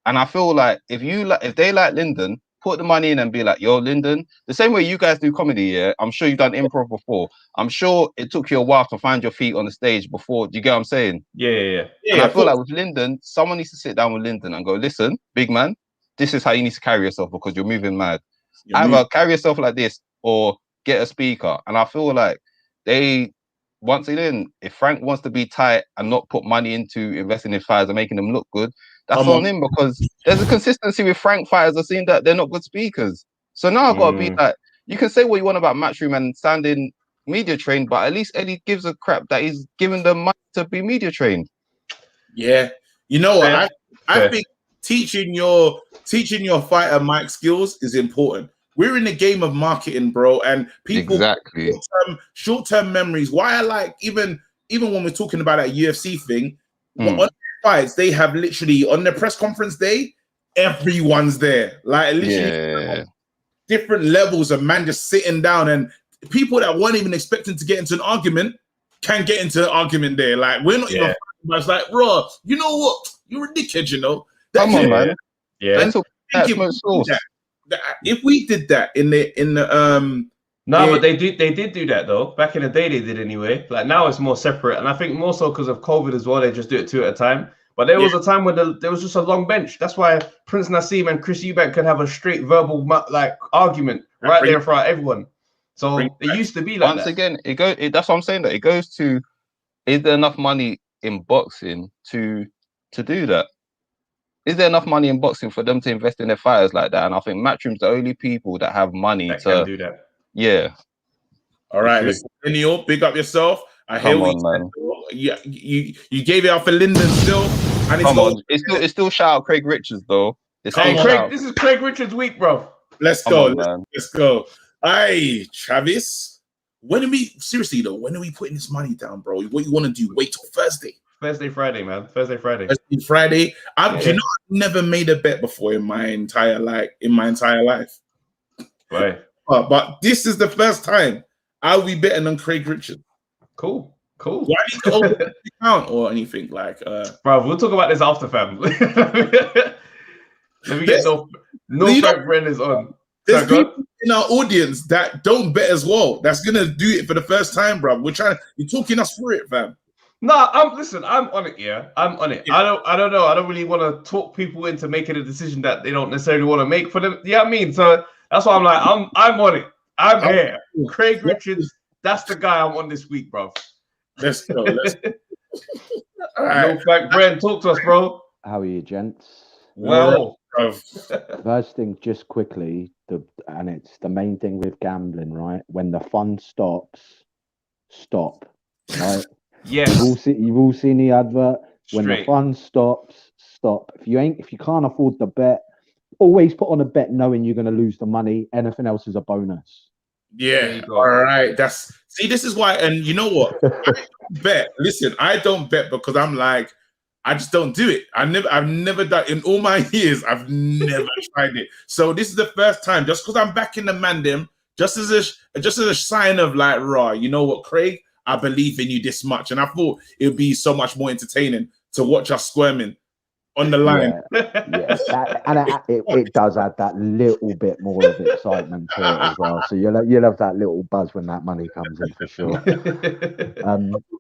And I feel like if they like Lyndon, put the money in and be like, yo, Lyndon, the same way you guys do comedy, yeah. I'm sure you've done improv before. I'm sure it took you a while to find your feet on the stage before. Do you get what I'm saying? Yeah. And I feel like with Lyndon, someone needs to sit down with Lyndon and go, listen, big man, this is how you need to carry yourself because you're moving mad. Either carry yourself like this or get a speaker. And I feel like once again, if Frank wants to be tight and not put money into investing in fighters and making them look good, that's on him because there's a consistency with Frank fighters. I've seen that they're not good speakers. So now I've got to be like, you can say what you want about Matchroom and sounding media trained, but at least Eddie gives a crap that he's giving them money to be media trained. Yeah. You know what? I think teaching your fighter mic skills is important. We're in the game of marketing, bro, and people short-term memories. Why I like even when we're talking about that UFC thing, on their fights, they have literally on their press conference day, everyone's there. Like literally different levels of man just sitting down, and people that weren't even expecting to get into an argument can get into an argument there. Like we're not even it's like, bro, you know what? You're a dickhead, you know. Come on, man. Yeah. If we did that in the but they did do that though. Back in the day they did anyway. Like now it's more separate, and I think more so because of COVID as well. They just do it two at a time. But there was a time when there was just a long bench. That's why Prince Nassim and Chris Eubank could have a straight verbal like argument right there in front of everyone. So it used to be like once again. That's what I'm saying. That it goes to: is there enough money in boxing to do that? Is there enough money in boxing for them to invest in their fighters like that? And I think Matchroom's the only people that have money that to do that. Yeah. All right, listen, Daniel, big up yourself. I hear man. You gave it out for Lyndon still. And it's still shout out Craig Richards though. This is Craig Richards' week, bro. Let's go. Let's go. Hey, Travis. When are we putting this money down, bro? What you want to do? Wait till Thursday. Friday, man. Friday. I've never made a bet before in my entire life. Right. But this is the first time I'll be betting on Craig Richards. Cool. Do I need to open an account or anything like? Bro, we'll talk about this after, fam. Let me get no Frank Brenner's on. There's people in our audience that don't bet as well. That's gonna do it for the first time, bro. You're talking us through it, fam. No, I'm on it. Yeah, I'm on it. I don't know. I don't really want to talk people into making a decision that they don't necessarily want to make for them. Yeah, I mean, so that's why I'm like, I'm on it. I'm here. Craig Richards That's the guy I'm on this week, bro. Let's go. Let's go. All right. No fact, Brent, talk to us, bro. How are you, gents? Well, First thing, just quickly, and it's the main thing with gambling, right? When the fun stops, stop. Right? yes. You've all seen the advert. When the Straight. fun stops, stop. If you can't afford the bet, always put on a bet knowing you're going to lose the money. Anything else is a bonus. Yeah. There you go. All right. This is why, and you know what? I don't bet. Listen, I don't bet because I'm like, I just don't do it. I've never done in all my years. I've never tried it. So this is the first time. Just because I'm back in the mandem, just as a sign of like, raw. You know what, Craig? I believe in you this much, and I thought it would be so much more entertaining to watch us squirming on the line. Yeah, it does add that little bit more of excitement to it as well. So you'll have that little buzz when that money comes in for sure.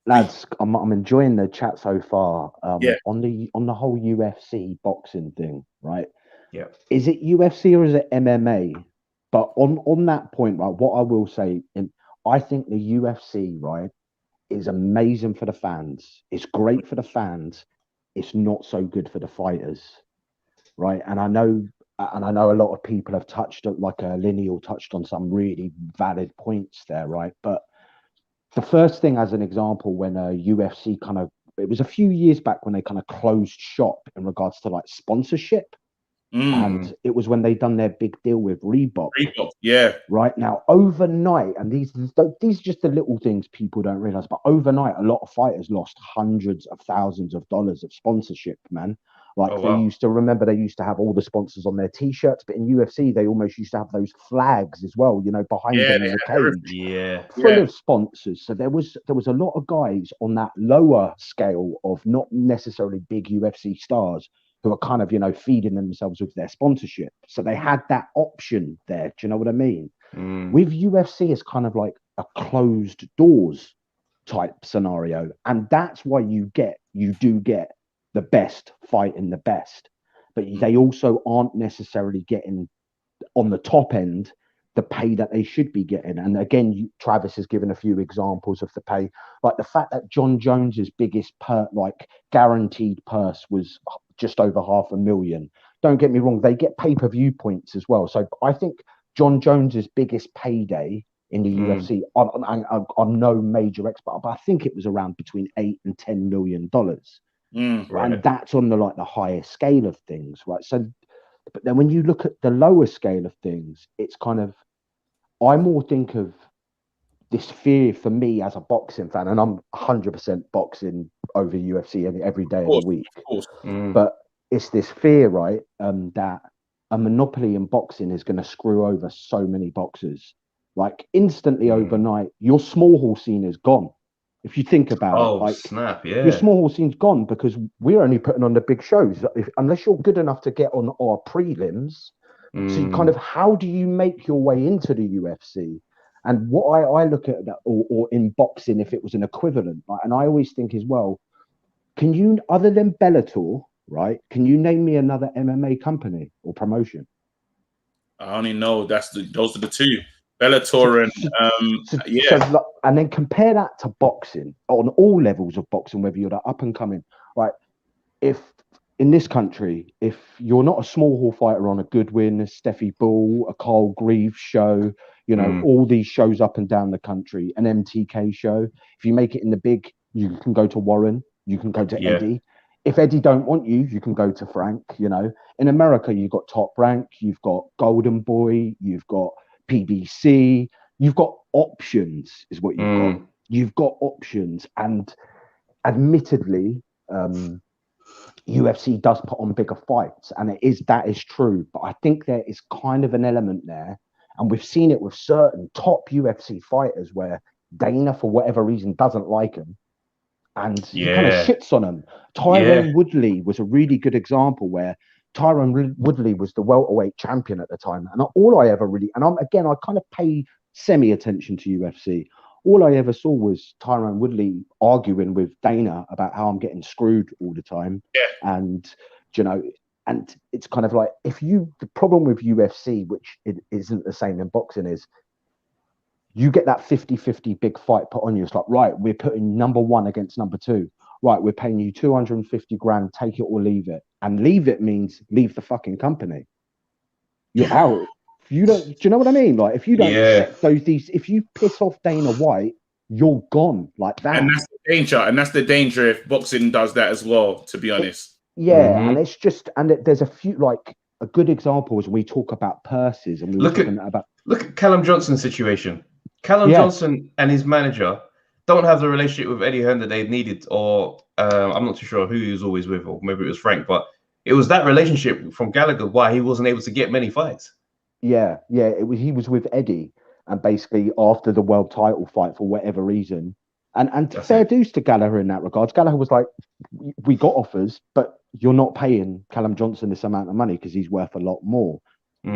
Lads, I'm enjoying the chat so far. On the whole UFC boxing thing, right? Yeah. Is it UFC or is it MMA? But on that point, right, what I will say, I think the UFC, right, is amazing for the fans. It's great for the fans. It's not so good for the fighters, right? And I know a lot of people have touched, like Lineal touched on some really valid points there, right? But the first thing, as an example, when UFC it was a few years back when they kind of closed shop in regards to like sponsorship. And it was when they done their big deal with Reebok. Yeah. Right now, overnight, and these are just the little things people don't realize, but overnight, a lot of fighters lost hundreds of thousands of dollars of sponsorship, man. Like they used to have all the sponsors on their t-shirts, but in UFC, they almost used to have those flags as well, you know, behind them in the cage. Full of sponsors. So there was a lot of guys on that lower scale of not necessarily big UFC stars who are kind of, you know, feeding themselves with their sponsorship. So they had that option there. Do you know what I mean? With UFC, it's kind of like a closed doors type scenario. And that's why you do get the best fighting the best. But they also aren't necessarily getting on the top end the pay that they should be getting. And again, Travis has given a few examples of the pay, like the fact that John Jones's biggest guaranteed purse was just over $500,000. Don't get me wrong, they get pay-per-view points as well. So I think John Jones's biggest payday in the UFC, I'm no major expert, but I think it was around between $8 and $10 million. Right. And that's on the highest scale of things, right? So, but then when you look at the lower scale of things, it's kind of, I more think of this fear for me as a boxing fan, and I'm 100% boxing over UFC every day of the week. But it's this fear, right, that a monopoly in boxing is going to screw over so many boxers. Like instantly overnight, your small hall scene is gone. If you think about it, snap, yeah. your small hall scene's gone because we're only putting on the big shows. Unless you're good enough to get on our prelims, so you kind of, how do you make your way into the UFC? And what I look at that, or in boxing, if it was an equivalent, right? And I always think as well, can you, other than Bellator, right? Can you name me another MMA company or promotion? I only know those are the two. Bellator and then compare that to boxing on all levels of boxing, whether you're the up and coming, right? If in this country, if you're not a small hall fighter on a Goodwin, a Steffi Bull, a Carl Greaves show, you know, all these shows up and down the country, an MTK show, if you make it in the big, you can go to Warren, you can go to Eddie. If Eddie don't want you, you can go to Frank, you know. In America, you've got Top Rank, you've got Golden Boy, you've got PBC, you've got options, is what you've got. You've got options. And admittedly, UFC does put on bigger fights, and that is true. But I think there is kind of an element there, and we've seen it with certain top UFC fighters where Dana, for whatever reason, doesn't like them, and he kind of shits on them. Tyrone Woodley was a really good example where Tyrone Woodley was the welterweight champion at the time, and all I ever really, and I kind of pay semi attention to UFC. All I ever saw was Tyrone Woodley arguing with Dana about how I'm getting screwed all the time. And, you know, and it's kind of like, the problem with UFC, which it isn't the same in boxing, is you get that 50-50 big fight put on you. It's like, right, we're putting number 1 against number 2. Right, we're paying you 250 grand, take it or leave it. And leave it means leave the fucking company. You're out. If you don't, do you know what I mean? Like, if you don't accept if you piss off Dana White, you're gone like that. And that's the danger. And that's the danger if boxing does that as well, to be honest. And it's just, and there's a few, like, a good example is we talk about purses, and we were talking about. Look at Callum Johnson's situation. Callum Johnson and his manager don't have the relationship with Eddie Hearn that they needed, or I'm not too sure who he was always with, or maybe it was Frank, but it was that relationship from Gallagher why he wasn't able to get many fights. He was with Eddie, and basically after the world title fight, for whatever reason, and fair dues to Gallagher in that regards. Gallagher was like, we got offers, but you're not paying Callum Johnson this amount of money because he's worth a lot more.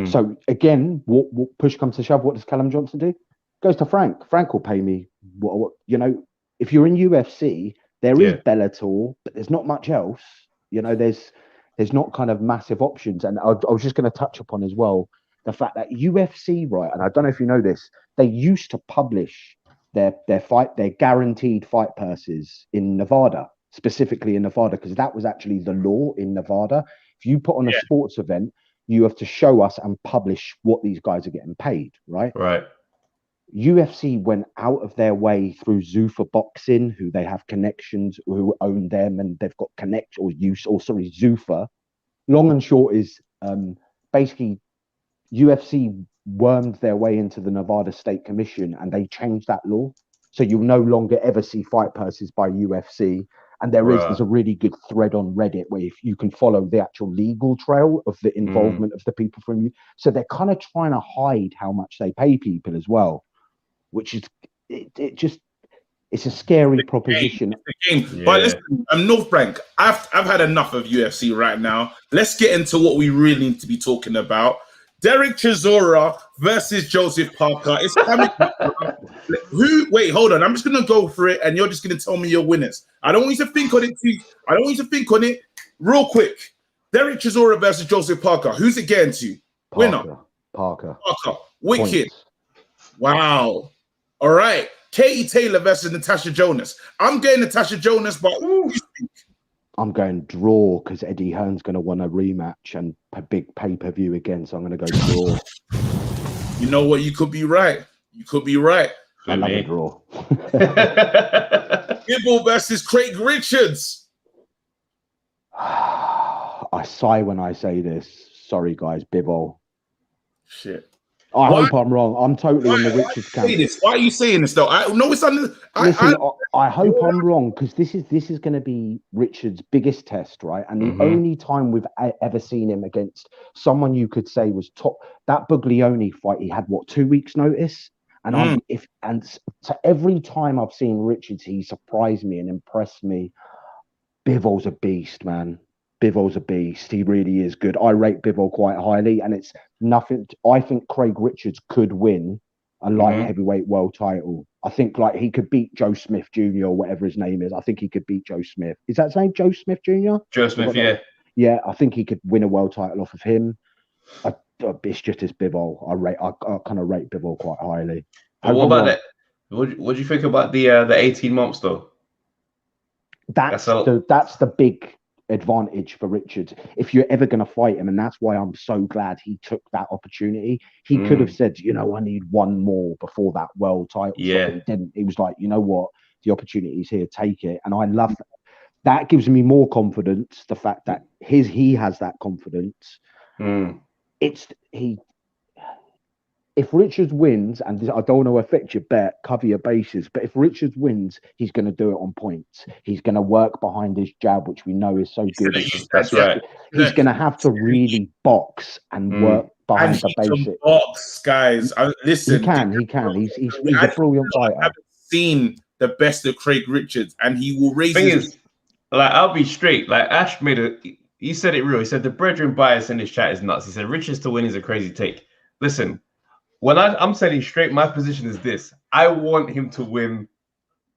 So again, what push comes to shove, what does Callum Johnson do? Goes to Frank. Frank will pay me. What you know, if you're in UFC, there is Bellator, but there's not much else. You know, there's not kind of massive options. And I was just going to touch upon as well the fact that UFC, right? And I don't know if you know this, they used to publish their guaranteed fight purses in Nevada, specifically in Nevada, because that was actually the law in Nevada. If you put on a sports event, you have to show us and publish what these guys are getting paid, right? Right. UFC went out of their way through Zuffa Boxing, who they have connections, who own them, and they've got Zuffa. Long and short is basically UFC wormed their way into the Nevada State Commission, and they changed that law. So you'll no longer ever see fight purses by UFC. And there's a really good thread on Reddit where if you can follow the actual legal trail of the involvement of the people from you. So they're kind of trying to hide how much they pay people as well, which is it's a scary proposition. But listen, North Frank, I've had enough of UFC right now. Let's get into what we really need to be talking about. Derek Chisora versus Joseph Parker. It's coming. Wait, hold on. I'm just gonna go for it, and you're just gonna tell me your winners. I don't want you to think on it. Real quick. Derek Chisora versus Joseph Parker. Who's it getting to? Winner. Parker. Wicked. Points. Wow. All right. Katie Taylor versus Natasha Jonas. I'm getting Natasha Jonas, but I'm going draw because Eddie Hearn's going to want a rematch and a big pay-per-view again. So I'm going to go draw. You know what? You could be right. I love a draw. Bivol versus Craig Richards. I sigh when I say this. Sorry, guys. Bivol. Shit. I hope I'm wrong. I'm totally in the Richards camp. Why are you saying this though? I hope I'm wrong because this is going to be Richards' biggest test, right? And the only time we've ever seen him against someone you could say was top. That Buglioni fight, he had 2 weeks notice, and so every time I've seen Richards, he surprised me and impressed me. Bivol's a beast, man. Bivol's a beast. He really is good. I rate Bivol quite highly, and it's nothing. I think Craig Richards could win a light heavyweight world title. I think like he could beat Joe Smith Jr. or whatever his name is. I think he could beat Joe Smith. Is that his name, Joe Smith Jr.? Joe Smith, yeah. Yeah, I think he could win a world title off of him. It's just his Bivol. I kind of rate Bivol quite highly. What about that? What do you think about the 18 months though? That's the big advantage for Richards if you're ever going to fight him, and that's why I'm so glad he took that opportunity. He could have said, I need one more before that world title. Yeah, he didn't. He was like, you know what, the opportunity's here, take it. And I love that. That gives me more confidence. The fact that he has that confidence. If Richards wins, and I don't want to affect your bet, cover your bases, but if Richards wins, he's going to do it on points. He's going to work behind his jab, which we know is so good. That's right. He's going to have to really box and work behind the basics. Box, guys. Listen, he can. He's a brilliant fighter. I haven't seen the best of Craig Richards, and he will raise his... Like, I'll be straight. Like, Ash he said it real. He said the brethren bias in his chat is nuts. He said Richards to win is a crazy take. Listen, when I'm saying straight, my position is this. I want him to win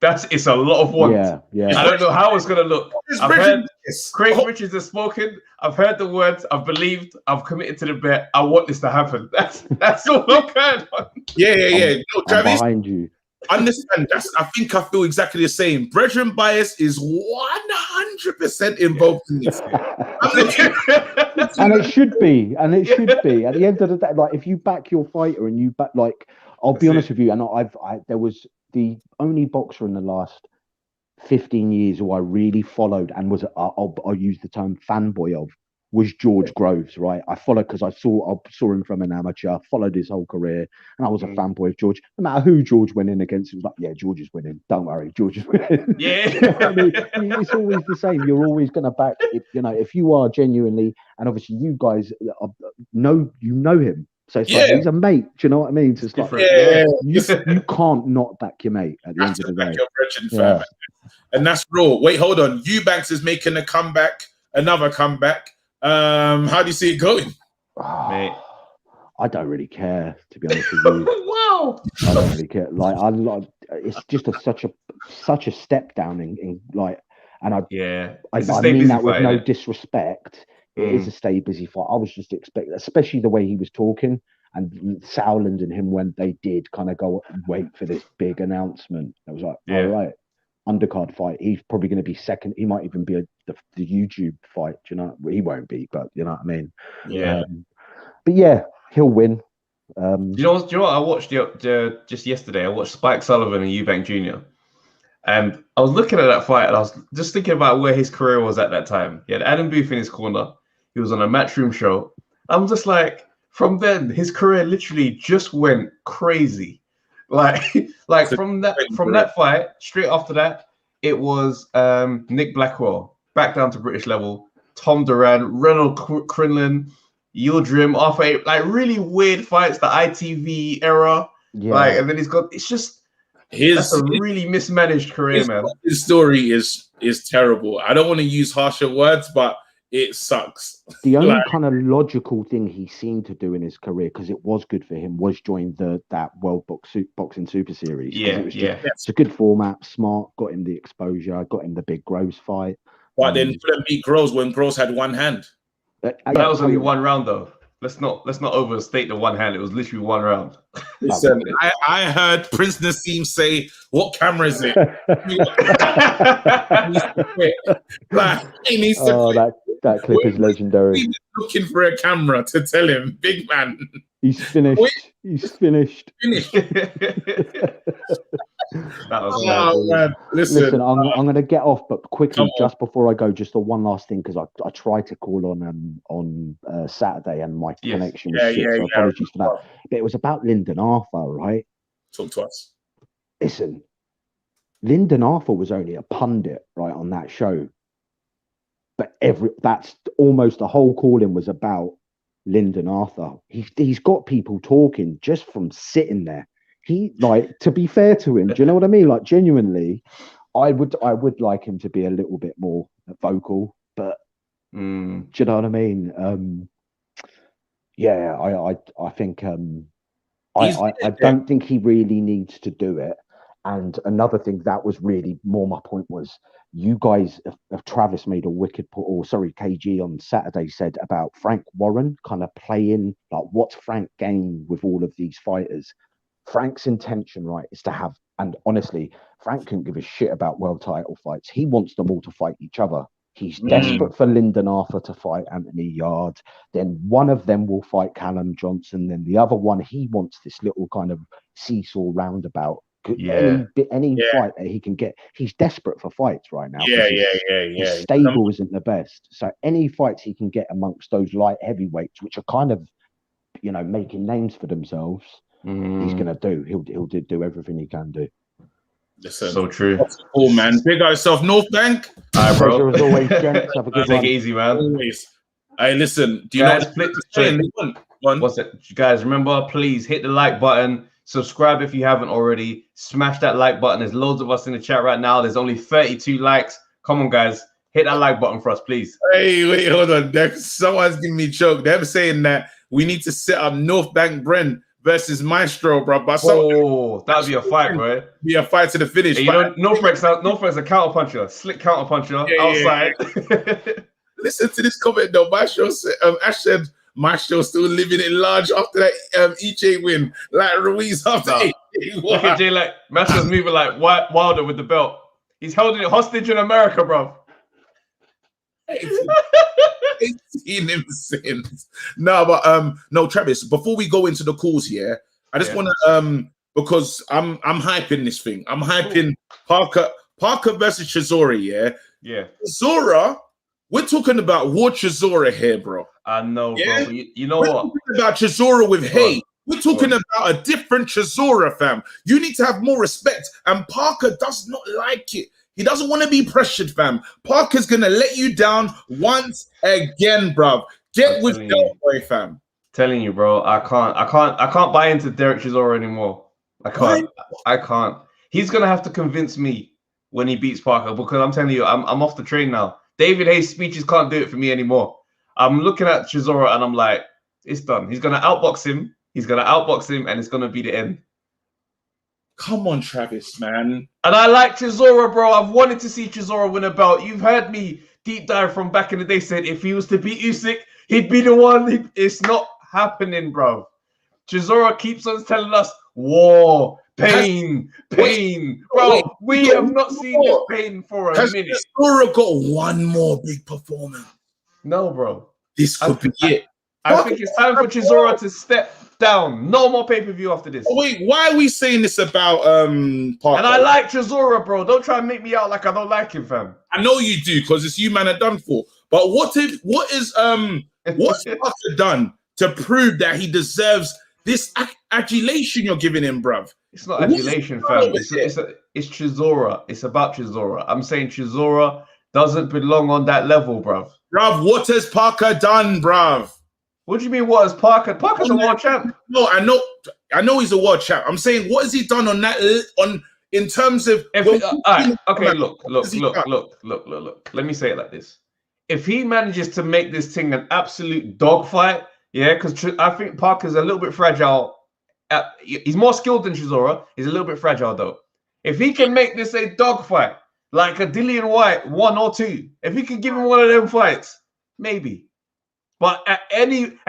It's a lot of want. Yeah. I don't know how it's gonna look. I've heard Craig Oh. Richards has spoken. I've heard the words. I've believed. I've committed to the bet. I want this to happen. That's all I'm going on. Yeah. No, I'm Travis, behind you. understand. I feel exactly the same. Brethren bias is 100% involved in this. And it should be. At the end of the day, like if you back your fighter and you back, like, I'll be honest with you, and there was the only boxer in the last 15 years who I really followed and was I'll use the term fanboy of was George Groves, right? I followed because I saw him from an amateur, followed his whole career, and I was a fanboy of George. No matter who George went in against, it was like, yeah, George is winning. Don't worry, George is winning. Yeah. You know what I mean? It's always the same. You're always going to back, if you are genuinely, and obviously you guys know him. So it's like he's a mate. Do you know what I mean? So it's like you can't not back your mate at the end of the day. Your and that's raw. Wait, hold on. Eubanks is making a comeback, another comeback. How do you see it going? Mate. I don't really care, to be honest with you. Wow. I don't really care. It's just such a step down in like, and I mean that with no disrespect. It is a stay busy fight. I was just expecting, especially the way he was talking, and Sauerland and him when they did kind of go and wait for this big announcement. It was like, all right, undercard fight. He's probably going to be second. He might even be the YouTube fight. Do you know? He won't be, but you know what I mean. Yeah. But yeah, he'll win. Do you know what? I watched just yesterday. I watched Spike Sullivan and Eubank Jr. And I was looking at that fight, and I was just thinking about where his career was at that time. He had Adam Booth in his corner. He was on a Matchroom show. I'm just like, from then, his career literally just went crazy. Like from that fight, straight after that, it was Nick Blackwell back down to British level, Tom Duran, Reynolds Crinlin, Yildirim, Arthur, like really weird fights, the ITV era. Yeah. Like, and then it's just that's a really mismanaged career, man. His story is terrible. I don't want to use harsher words, but it sucks. The only kind of logical thing he seemed to do in his career, because it was good for him, was join that World Boxing Super Series. It's a good format, smart, got him the exposure, got him the big Groves fight. But then couldn't beat Groves when Groves had one hand. That was only one round, though. Let's not overstate the one hand. It was literally one round. Listen, I heard Prince Nassim say, "What camera is it?" That clip is legendary. He was looking for a camera to tell him, "Big man, he's finished. He's finished." That was man. Listen, I'm going to get off, but quickly, just before I go, just the one last thing, because I tried to call on Saturday and my connection was shit, so apologies for that. But it was about Lyndon Arthur, right? Talk to us. Listen, Lyndon Arthur was only a pundit, right, on that show. But that's almost the whole calling was about Lyndon Arthur. He's got people talking just from sitting there. He, like, to be fair to him, do you know what I mean? Like, genuinely, I would like him to be a little bit more vocal, but do you know what I mean? I think I don't think he really needs to do it. And another thing that was really more my point was, you guys, Travis made a wicked KG on Saturday said about Frank Warren kind of playing, like, what's Frank gain with all of these fighters? Frank's intention, right, is to have, and honestly, Frank couldn't give a shit about world title fights. He wants them all to fight each other. He's desperate for Lyndon Arthur to fight Anthony Yard. Then one of them will fight Callum Johnson. Then the other one, he wants this little kind of seesaw roundabout. Any fight that he can get. He's desperate for fights right now. His stable isn't the best. So any fights he can get amongst those light heavyweights, which are kind of, making names for themselves, he's gonna do. He'll do everything he can do. Listen, so true. Oh man, big up yourself, North Bank. All right, bro. As always, gents. Have a good one. Take it easy, man. Always. Hey, listen. Do you guys, know what's it? You guys, remember, please hit the like button. Subscribe if you haven't already. Smash that like button. There's loads of us in the chat right now. There's only 32 likes. Come on, guys. Hit that like button for us, please. Hey, wait, hold on. Someone's giving me choke. They're saying that we need to set up North Bank Bren versus Maestro, bro. But that'd be a fight, bro. Be a fight to the finish. Hey, you know, Norfolk's a counter puncher, slick counter puncher outside. Yeah. Listen to this comment though. Maestro said, Ash said Maestro still living in large after that EJ win, like Ruiz after EJ. Look at Jay, like Maestro's moving like Wilder with the belt. He's holding it hostage in America, bro. 18 him since. No, Travis, before we go into the calls here, I just want to because I'm hyping this thing. I'm hyping Parker versus Chisora, yeah. Chisora, we're talking about War Chisora here, bro. I know, bro. But you know what? We're talking about Chisora with hate. We're talking about a different Chisora, fam. You need to have more respect, and Parker does not like it. He doesn't want to be pressured, fam. Parker's gonna let you down once again, bruv. Get with Del Boy, fam. Telling you, bro. I can't buy into Derek Chisora anymore. I can't. He's gonna have to convince me when he beats Parker, because I'm telling you, I'm off the train now. David Hayes' speeches can't do it for me anymore. I'm looking at Chisora and I'm like, it's done. He's gonna outbox him. And it's gonna be the end. Come on, Travis, man. And I like Chisora, bro. I've wanted to see Chisora win a belt. You've heard me deep dive from back in the day, said if he was to beat Usyk, he'd be the one. It's not happening, bro. Chisora keeps on telling us war, pain. Bro, we have not seen this pain for a minute. Chisora got one more big performance? No, bro. This could be it. I think it's time for Chisora to step down. No more pay-per-view after this. Wait, why are we saying this about Parker? And I like Chisora, bro. Don't try and make me out like I don't like him, fam. I know you do, because it's you man are done for. But what's Parker done to prove that he deserves this adulation you're giving him, bruv? It's not adulation, fam. It's Chisora. It's about Chisora. I'm saying Chisora doesn't belong on that level, bruv. Bruv, what has Parker done, bruv? What do you mean, what is Parker? Parker's a world champ. No, I know he's a world champ. I'm saying, what has he done on that, in terms of... Look. Let me say it like this. If he manages to make this thing an absolute dogfight, because I think Parker's a little bit fragile. He's more skilled than Chisora. He's a little bit fragile, though. If he can make this a dogfight, like a Dillian White 1 or 2, if he can give him one of them fights, maybe. But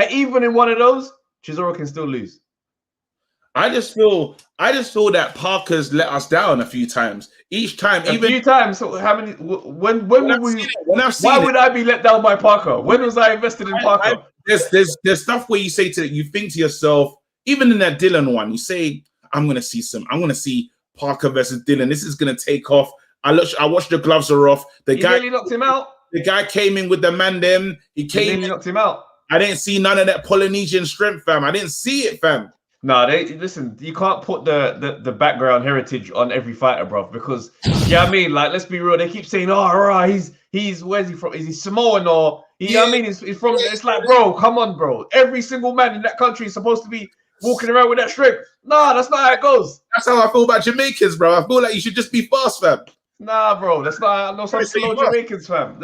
even in one of those, Chisora can still lose. I just feel that Parker's let us down a few times. Each time, a few times. So how many? When why would I be let down by Parker? When was I invested in Parker? There's stuff where you think to yourself, even in that Dylan one, you say, I'm gonna see Parker versus Dylan. This is gonna take off. I watched the gloves are off. The guy nearly knocked him out. The guy came in with the man them. He knocked him out. I didn't see none of that Polynesian strength, fam. I didn't see it, fam. No, listen, you can't put the background heritage on every fighter, bro, because I mean, like, let's be real, they keep saying, he's where's he from? Is he Samoan or he's from it's like, bro, come on, bro. Every single man in that country is supposed to be walking around with that strength. Nah, that's not how it goes. That's how I feel about Jamaicans, bro. I feel like you should just be fast, fam. Nah, bro, that's not. I know some slow Jamaicans, fam.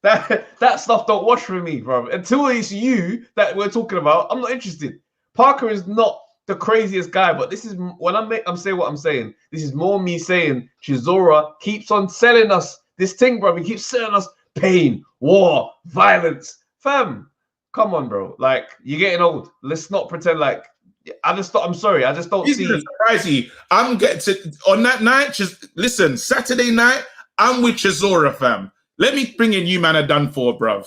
That stuff don't wash for me, bro. Until it's you that we're talking about, I'm not interested. Parker is not the craziest guy, but this is when I'm saying what I'm saying. This is more me saying Chisora keeps on selling us this thing, bro. He keeps selling us pain, war, violence, fam. Come on, bro. Like, you're getting old. Let's not pretend like. I'm sorry. I just don't see. Surprise you. I'm getting to on that night. Just listen. Saturday night, I'm with Chisora, fam. Let me bring in you, man. Are done for, bruv.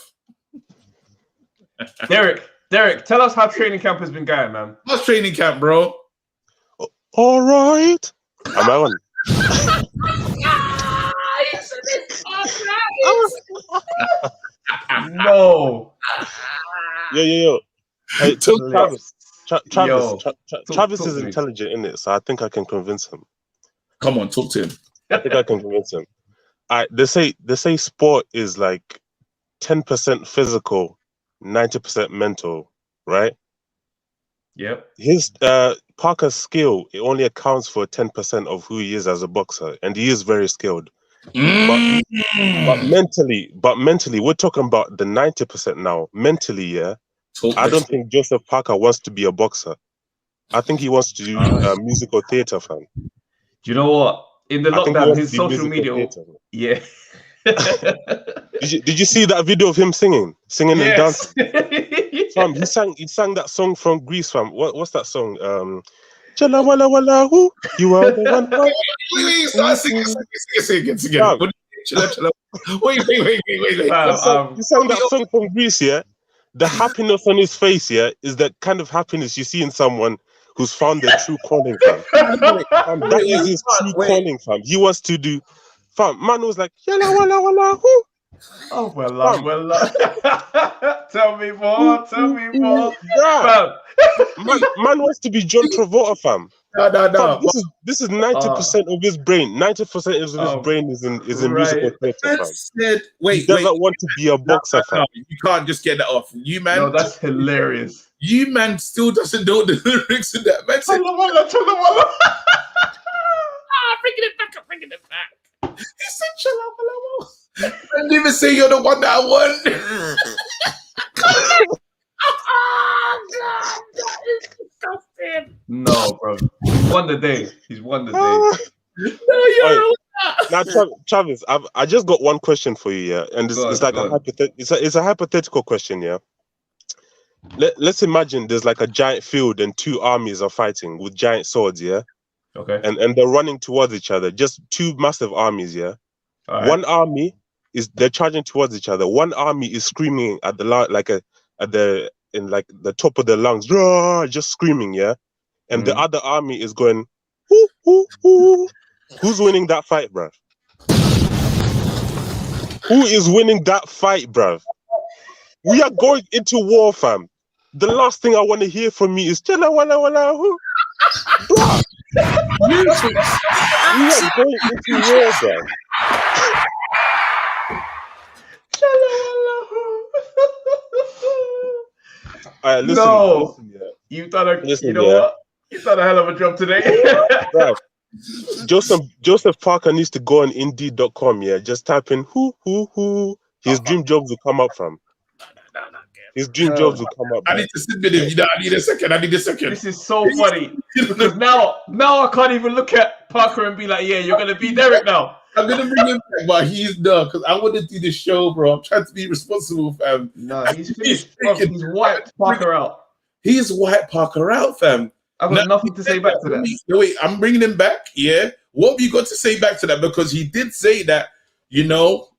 Derek, tell us how training camp has been going, man. How's training camp, bro? All right. Am I on? No. Yo. Hey, Travis. Travis is me. intelligent, innit? So I think I can convince him. Come on, talk to him. I think I can convince him. They say sport is like 10% physical, 90% mental, right? Yep. His Parker's skill, it only accounts for 10% of who he is as a boxer, and he is very skilled. But mentally, we're talking about the 90% now. Mentally, yeah. I don't think Joseph Parker wants to be a boxer. I think he wants to do musical theatre, fam. Do you know what? In the I think he lockdown, wants his to do social musical media, theatre. yeah. Did you see that video of him singing and Yes. dancing? Fam, he sang that song from Greece, fam. What's that song? Chala wala wala who? You are the one. Wait, start sing again. Wait. He sang that song from Greece, yeah. The happiness on his face, yeah, is the kind of happiness you see in someone who's found their true calling, fam. That is his true calling, fam. He wants to do, fam. Man was like, yala wala wala who? Oh well. Tell me more. Yeah. Man wants to be John Travolta, fam. No. This is 90% of his brain. 90% of his brain is in musical theatre, fam. He doesn't want to be a boxer, fam. You can't just get that off. You man. No, that's hilarious. You man still doesn't know the lyrics in that. Man said, bringing it back. He said, "Chala." I didn't even say you're the one that I won. Oh God, that is disgusting. No, bro. He's won the day. No, you're now, Travis, I just got one question for you, yeah, and it's like it's a hypothetical question, yeah. Let's imagine there's like a giant field and two armies are fighting with giant swords, yeah. Okay. And they're running towards each other, just two massive armies, yeah. All right. One army they're charging towards each other. One army is screaming at the top of their lungs, Rah! Just screaming, yeah. And the other army is going, hoo, hoo, hoo. Who's winning that fight, bruv? Who is winning that fight, bruv? We are going into war, fam. The last thing I want to hear from me is Chala wala wala who. Bruh. We are going into war, bruv. Listen, you've done a what? You've done a hell of a job today. Right. Joseph Parker needs to go on Indeed.com, yeah. Just type in who. His dream jobs will come up from. His dream jobs will come up. I need to submit him. I need a second. This is so funny. Because now I can't even look at Parker and be like, yeah, you're gonna be Derek now. I'm gonna bring him back, but he's done because I want to do the show, bro. I'm trying to be responsible, fam. No, he's finished. He's wiped Parker out. He's wiped Parker out, fam. I've got nothing to say back to that. Wait, I'm bringing him back. Yeah, what have you got to say back to that? Because he did say that.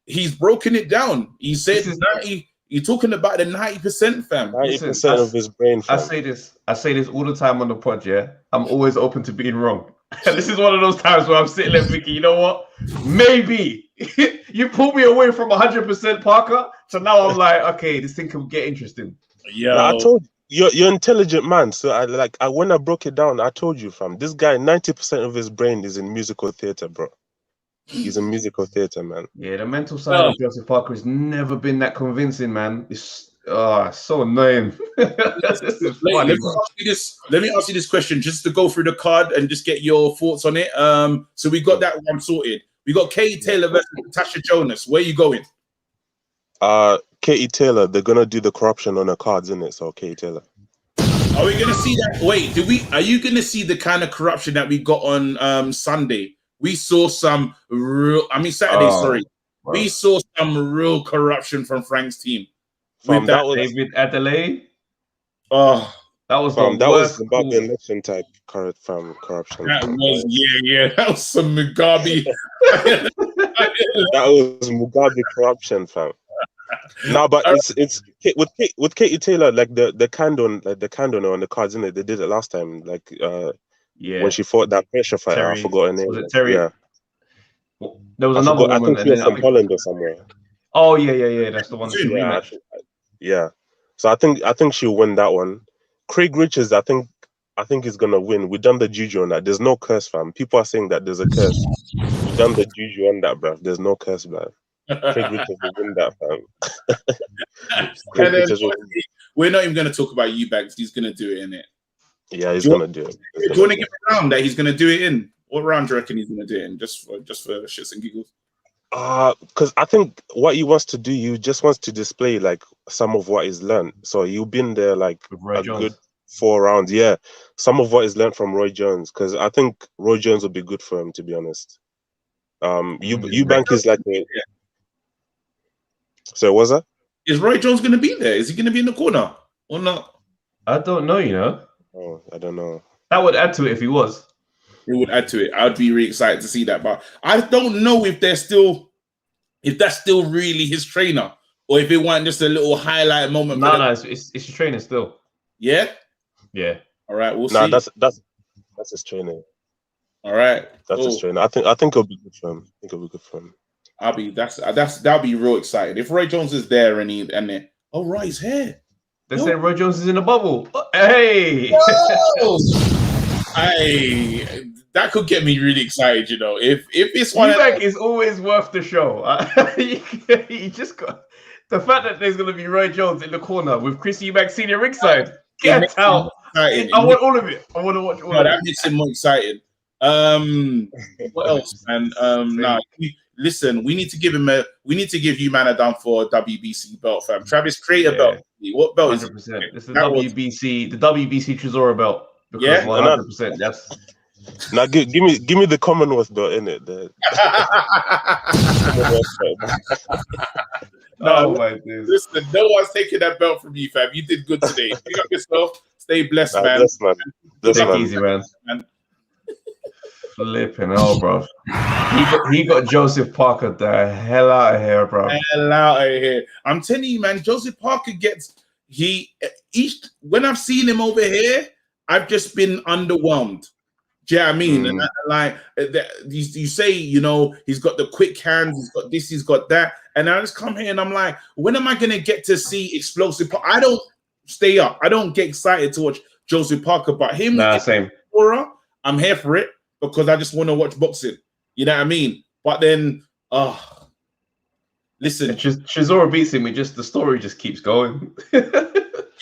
He's broken it down. He said 90. You're talking about the 90%, fam. 90% of his brain, fam. I say this all the time on the pod, yeah. I'm always open to being wrong. And this is one of those times where I'm sitting there thinking, you know what? Maybe you pulled me away from 100% Parker. So now I'm like, okay, this thing can get interesting. Yeah, I told you, you're intelligent man. So when I broke it down, I told you, fam, this guy, 90% of his brain is in musical theatre, bro. He's in musical theatre, man. Yeah, the mental side of Joseph Parker has never been that convincing, man. It's so annoying. This is funny, let me ask you this question just to go through the card and just get your thoughts on it. So we got that one sorted. We got Katie Taylor versus Natasha Jonas. Where are you going? Katie Taylor, they're gonna do the corruption on her cards, isn't it? So Katie Taylor. Are we gonna see that? Wait, are you gonna see the kind of corruption that we got on Sunday? We saw some Saturday, sorry. Wow. We saw some real corruption from Frank's team. With that David Adelaide. Oh, that was Zimbabwe election type corruption. That was some Mugabe. That was Mugabe corruption, fam. No, but it's with Katie Taylor, like the candle on the cards, isn't it? They did it last time, like when she fought that pressure fighter. I forgot her name. Was it Terry? Yeah. There was another woman. I think she was from Holland or somewhere. Oh yeah. That's the one. Yeah. So I think she'll win that one. Craig Richards, I think he's gonna win. We've done the juju on that. There's no curse, fam. People are saying that there's a curse. We've done the juju on that, bruv. There's no curse, bruv. Craig Richards will win that, fam. We're not even gonna talk about Eubanks. He's gonna do it, innit? Yeah, he's gonna do it. Do you want to give a round that he's gonna do it in? What round do you reckon he's gonna do it in? Just for shits and giggles. Because I think what he wants to do, he just wants to display like some of what he's learned. So you've been there like a good 4 rounds. Yeah, some of what is learned from Roy Jones, because I think Roy Jones would be good for him, to be honest. Eubank is like a. So was that? Is Roy Jones going to be there? Is he going to be in the corner or not? I don't know. You know. Oh, I don't know. That would add to it if he was. It would add to it. I'd be really excited to see that, but I don't know if that's still really his trainer, or if it wasn't just a little highlight moment. No, it's your trainer still. Yeah. All right, we'll see. That's his trainer. All right, that's his trainer. I think it'll be good for him. That'll be real exciting if Roy Jones is there oh right, he's here. They say Roy Jones is in the bubble. Hey. Hey, that could get me really excited, you know. If it's one, Eubank is always worth the show. He just got the fact that there's going to be Roy Jones in the corner with Chris Eubank senior ringside. Get out! I want all of it. I want to watch all of it. That makes it more exciting. What else, man? Listen, we need to give you man a done for a WBC belt, fam. Travis, create a belt. What belt 100%. Is it? It's the WBC Tresor belt. Because 100%. That's now give me the Commonwealth belt in it. No, listen, no one's taking that belt from you, fam. You did good today. Pick up yourself. Stay blessed, man. Bless, man. Take easy, man. Flipping hell, bro. He got Joseph Parker the hell out of here, bro. Hell out of here. I'm telling you, man. Joseph Parker when I've seen him over here, I've just been underwhelmed. Do you know what I mean? And you say, you know, he's got the quick hands, he's got this, he's got that. And I just come here and I'm like, when am I going to get to see explosive? I don't stay up. I don't get excited to watch Joseph Parker, but him, same. I'm here for it because I just want to watch boxing. You know what I mean? But then, listen. Chisora beats him. The story just keeps going.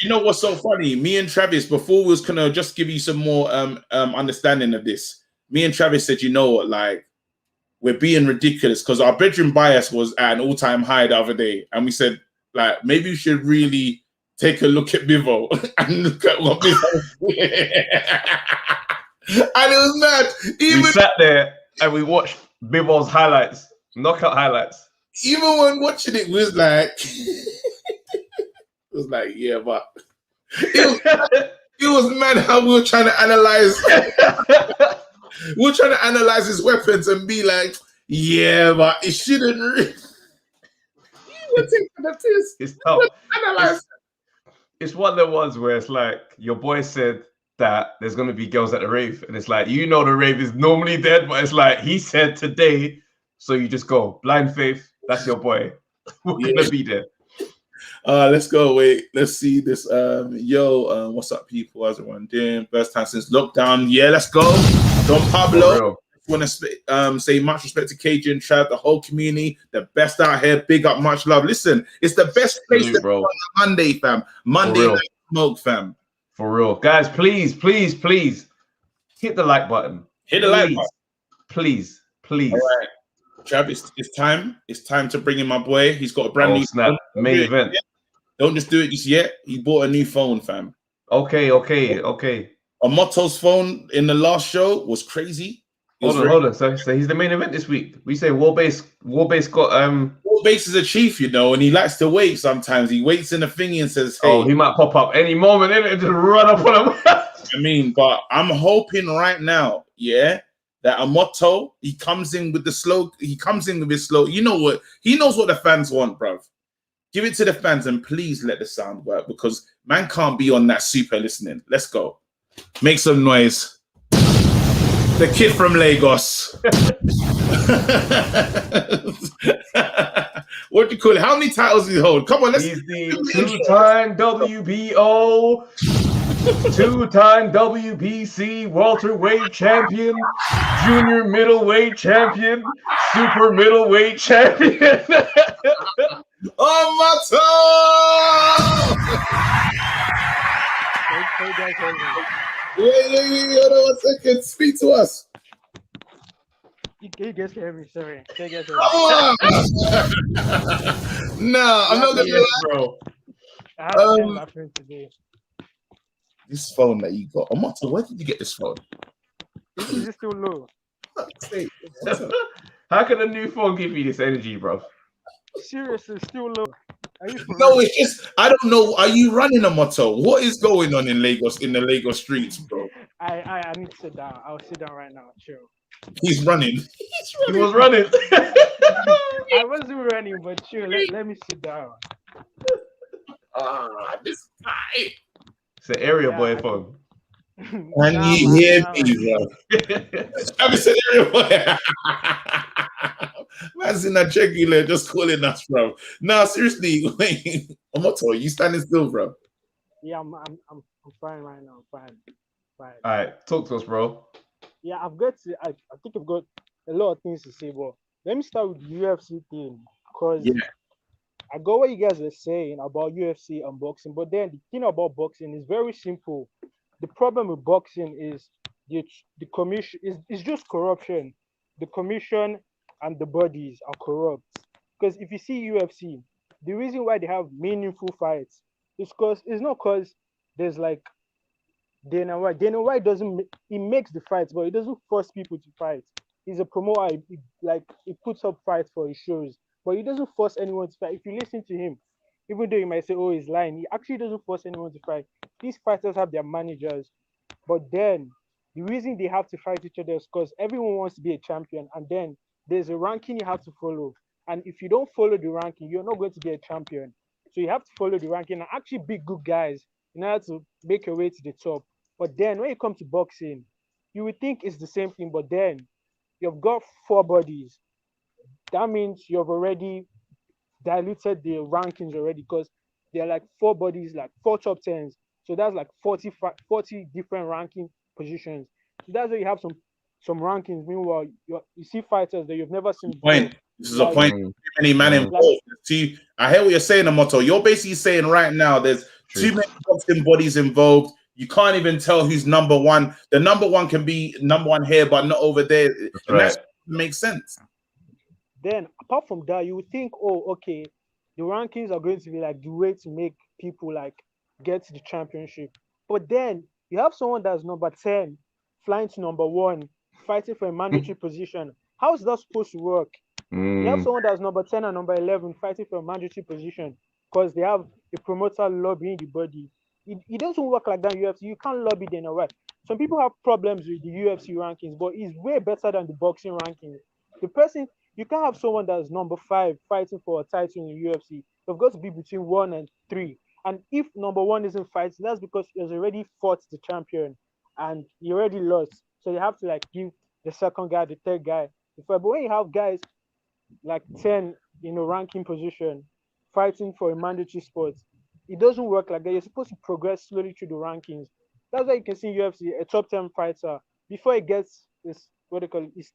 You know what's so funny? Me and Travis, before we was gonna just give you some more understanding of this. Me and Travis said, you know what, like we're being ridiculous because our bedroom bias was at an all-time high the other day, and we said, like, maybe we should really take a look at Bivo and look at what Bivo. And it was mad. We sat there and we watched Bivo's highlights, knockout highlights. Even when watching it, was like. It was like, yeah, but it was mad how we were trying to analyze. We were trying to analyze his weapons and be like, yeah, but it shouldn't. It's tough. It's one of the ones where it's like your boy said that there's going to be girls at the rave, and it's like, you know, the rave is normally dead, but it's like he said today, so you just go blind faith. That's your boy. We're gonna be there. Let's go. Wait, let's see this. What's up, people? How's everyone doing? First time since lockdown. Yeah, let's go. Don Pablo. Want to say much respect to KJ and Trav, the whole community, the best out here. Big up, much love. Listen, it's the best place to bro. On Monday, fam. Monday night smoke, fam. For real, guys. Please hit the like button. Hit the like button, please. All right. Travis, it's time. It's time to bring in my boy. He's got a brand new snap. Main event. Don't just do it just yet. He bought a new phone, fam. Okay. Motto's phone in the last show was crazy. Hold on. So he's the main event this week. We say Warbase got Warbase is a chief, you know, and he likes to wait sometimes. He waits in the thingy and says, hey. Oh, he might pop up any moment and just run up on him. I mean, but I'm hoping right now, yeah, that a Motto, he comes in with his slow. You know what? He knows what the fans want, bruv. Give it to the fans and please let the sound work because man can't be on that super listening. Let's go. Make some noise. The kid from Lagos. What do you call it? How many titles does he hold? Come on, He's the two-time WBO, two-time WBC welterweight champion, junior middleweight champion, super middleweight champion. Oh, Mato! Yeah. Hold on 1 second. Speak to us. You guys can hear me. Sorry. No, I'm not gonna lie, bro. I have a today. This phone that you got, Omoto, where did you get this phone? Is it still low? How can a new phone give you this energy, bro? Seriously, still low. No, it's just I don't know. Are you running a moto? What is going on in Lagos, in the Lagos streets, bro? I need to sit down. I'll sit down right now. Chill. He's running. He was running. I wasn't running, but chill. Let me sit down. This guy. It's an area boy phone. Can you hear me, bro? I'm an area boy. Man's in that regular just calling us, bro. No, seriously, wait. Omoto, you standing still, bro? Yeah, I'm fine right now. Fine. All right, talk to us, bro. Yeah, I think I've got a lot of things to say, but let me start with the UFC thing, because I got what you guys were saying about UFC and boxing, but then the thing about boxing is very simple. The problem with boxing is the commission is just corruption. The commission and the bodies are corrupt. Because if you see UFC, the reason why they have meaningful fights is because it's not because there's like Dana White. Dana White he makes the fights, but he doesn't force people to fight. He's a promoter. He puts up fights for his shows, but he doesn't force anyone to fight. If you listen to him, even though you might say, "Oh, he's lying," he actually doesn't force anyone to fight. These fighters have their managers, but then the reason they have to fight each other is because everyone wants to be a champion, and then there's a ranking you have to follow. And if you don't follow the ranking, you're not going to be a champion. So you have to follow the ranking and actually be good guys in order to make your way to the top. But then when you come to boxing, you would think it's the same thing, but then you've got 4 bodies. That means you've already diluted the rankings already, because there are like 4 bodies, like 4 top 10s. So that's like 40 different ranking positions. So that's why you have some rankings. Meanwhile, you see fighters that you've never seen before. This is a point. Too many man involved. I hear what you're saying, Amoto. You're basically saying right now there's too many boxing bodies involved. You can't even tell who's number one. The number one can be number one here, but not over there. That makes sense. Then, apart from that, you would think, oh, okay, the rankings are going to be like the way to make people like get to the championship. But then you have someone that's number 10 flying to number 1, fighting for a mandatory position. How is that supposed to work? You have someone that's number 10 and number 11 fighting for a mandatory position because they have a promoter lobbying the body. It doesn't work like that in UFC. You can't lobby Dana White. Some people have problems with the UFC rankings, but it's way better than the boxing rankings. You can't have someone that's number 5 fighting for a title in the UFC. They've got to be between 1 and 3. And if number 1 isn't fighting, that's because he has already fought the champion and he already lost. So you have to like give the second guy, the third guy the fight. But when you have guys like 10 in a ranking position fighting for a mandatory spot, it doesn't work like that. You're supposed to progress slowly through the rankings. That's why you can see UFC, a top 10 fighter, before he gets his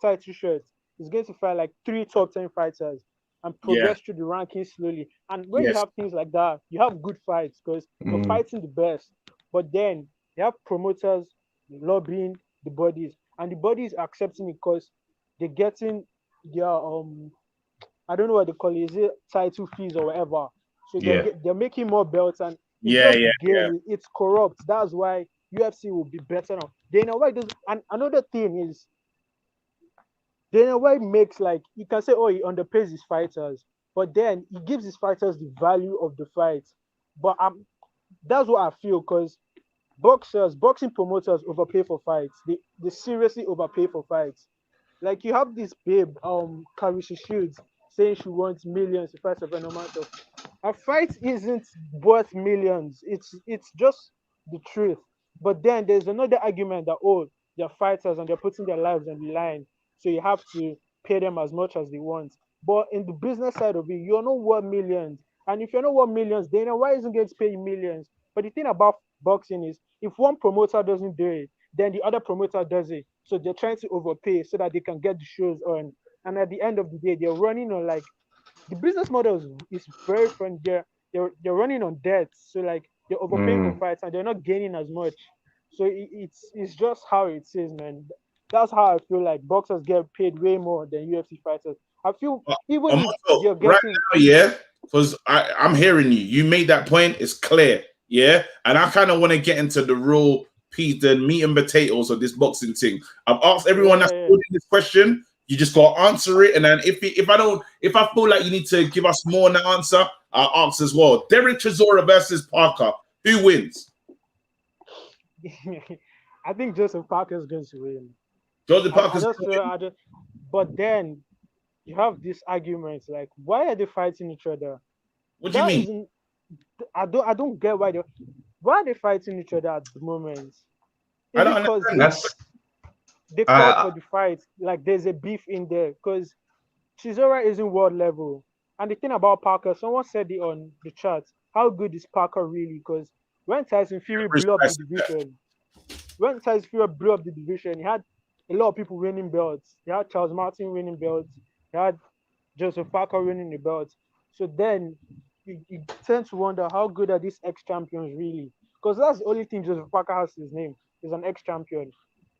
title shirt, he's going to fight like 3 top 10 fighters and progress through the rankings slowly. And when you have things like that, you have good fights because you're fighting the best. But then you have promoters lobbying the bodies, and the bodies are accepting it because they're getting their I don't know what they call it, is it title fees or whatever. So they're making more belts, and it's corrupt. That's why UFC will be better now. Dana White does, and another thing is Dana White makes, like, you can say, oh, he underpays his fighters, but then he gives his fighters the value of the fight. But that's what I feel, because boxing promoters overpay for fights. They seriously overpay for fights. Like, you have this babe, Carissa Shields, saying she wants millions to fight for no matter. A fight isn't worth millions. It's just the truth. But then there's another argument that, oh, they're fighters and they're putting their lives on the line, so you have to pay them as much as they want. But in the business side of it, you're not worth millions. And if you're not worth millions, then why isn't going to pay you millions? But the thing about boxing is, if one promoter doesn't do it, then the other promoter does it. So they're trying to overpay so that they can get the shows on. And at the end of the day, they're running on, like, the business model is very fun. They're running on debt. So, like, they're overpaying for fights and they're not gaining as much. So it's just how it is, man. That's how I feel like boxers get paid way more than UFC fighters. I feel even if you're getting right now, because I'm hearing you. You made that point. It's clear. Yeah, and I kind of want to get into the real the meat and potatoes of this boxing thing. I've asked everyone that's holding this question. You just got to answer it, and then if I feel like you need to give us more than an answer, I'll ask as well. Derek Chisora versus Parker, who wins? I think Joseph Parker is going to win. Joseph Parker's but then you have this argument like, why are they fighting each other? What do you mean? I don't get why are they fighting each other at the moment. I don't understand. They called for the fight, like there's a beef in there because Chisora isn't world level. And the thing about Parker, someone said it on the chat, how good is Parker really? Because when Tyson Fury blew up the division, he had a lot of people winning belts. He had Charles Martin winning belts. He had Joseph Parker winning the belts. So then you tend to wonder how good are these ex-champions really? Because that's the only thing Joseph Parker has to his name. He's an ex-champion.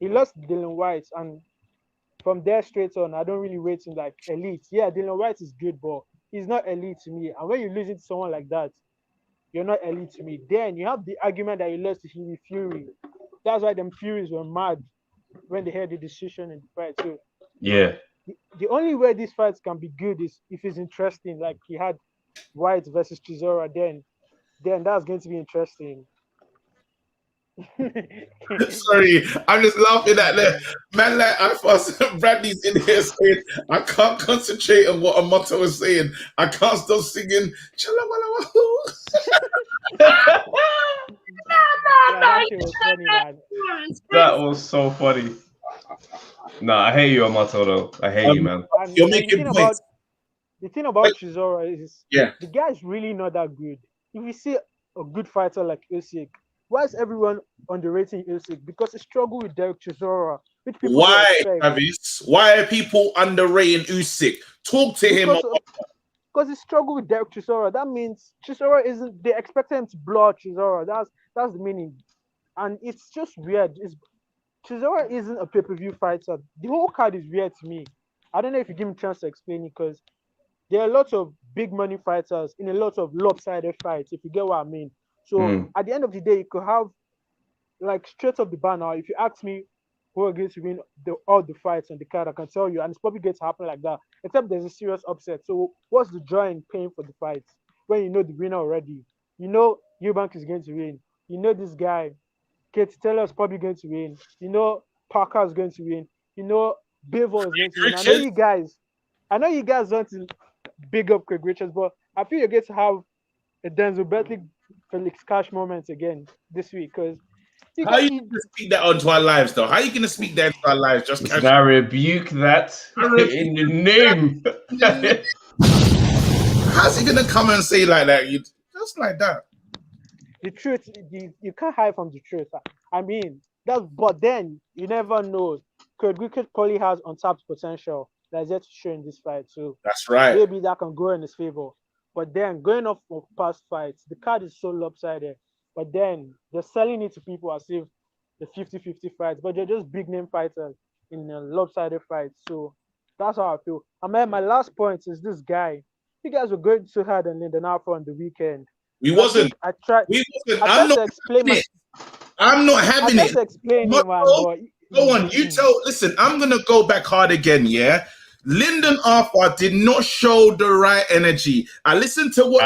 He lost Dylan White, and from there straight on, I don't really rate him like elite. Yeah, Dylan White is good, but he's not elite to me. And when you lose it to someone like that, you're not elite to me. Then you have the argument that you lost to Hughie Fury. That's why them Furies were mad when they heard the decision in the fight. So yeah, the only way these fights can be good is if it's interesting. Like he had White versus Chisora, then that's going to be interesting. Sorry, I'm just laughing at that. Man, like I thought Bradley's in here saying, I can't concentrate on what Amato was saying. I can't stop singing. That was so funny. Nah, I hate you, Amato, though. I hate you, man. You're making points. The thing about Chisora is the guy's really not that good. If you see a good fighter like Usyk, why is everyone underrating Usyk? Because he struggled with Derek Chisora. Why, Travis? Why are people underrating Usyk? Talk to him. Because he struggled with Derek Chisora. That means Chisora isn't. They expected him to blow out Chisora. That's the meaning, and it's just weird. Chisora isn't a pay-per-view fighter. The whole card is weird to me. I don't know if you give me a chance to explain it, because there are lots of big money fighters in a lot of lopsided fights, if you get what I mean. So at the end of the day, you could have, like, straight up the banner. If you ask me who are going to win all the fights on the card, I can tell you, and it's probably going to happen like that, except there's a serious upset. So what's the joy in paying for the fights when you know the winner already? You know Eubank is going to win. You know this guy, Katie Taylor, is probably going to win. You know Parker is going to win. You know Bivol is going to win. I know you guys want to big up Craig Richards, but I feel you're going to have a Denzel Bentley Felix Cash moment again this week, because how are you going to speak that onto our lives, though? How are you going to speak that into our lives? Just I rebuke that in the name. How's he going to come and say like that? Just like that. The truth, you can't hide from the truth. I mean, but then you never know. Craig Richards probably has untapped potential that's yet to show in this fight. So that's right. Maybe that can go in his favor. But then going off of past fights, the card is so lopsided. But then they're selling it to people as if the 50-50 fights, but they're just big name fighters in a lopsided fight. So that's how I feel. I mean, my last point is this guy. You guys were going so hard on Lyndon Arthur on the weekend. We wasn't. I tried I'm not to explain it. I'm not having it. To explain it, man. Go on, you tell. Listen, I'm gonna go back hard again. Yeah, Lyndon Arthur did not show the right energy. I listened to what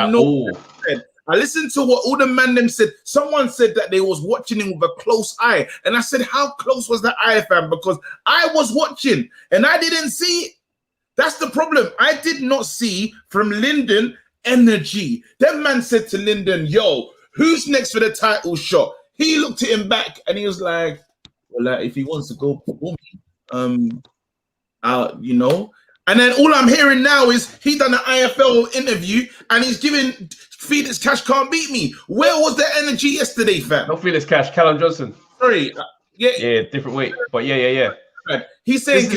said. I listened to what all the man them said. Someone said that they was watching him with a close eye, and I said, "How close was the eye, fam?" Because I was watching and I didn't see it. That's the problem. I did not see from Lyndon energy. That man said to Lyndon, "Yo, who's next for the title shot?" He looked at him back and he was like, "Well, if he wants to go for me, you know." And then all I'm hearing now is he done an IFL interview and he's giving Felix Cash can't beat me. Where was the energy yesterday, fam? No Felix Cash, Callum Johnson. Sorry, yeah, different weight, but yeah. He's saying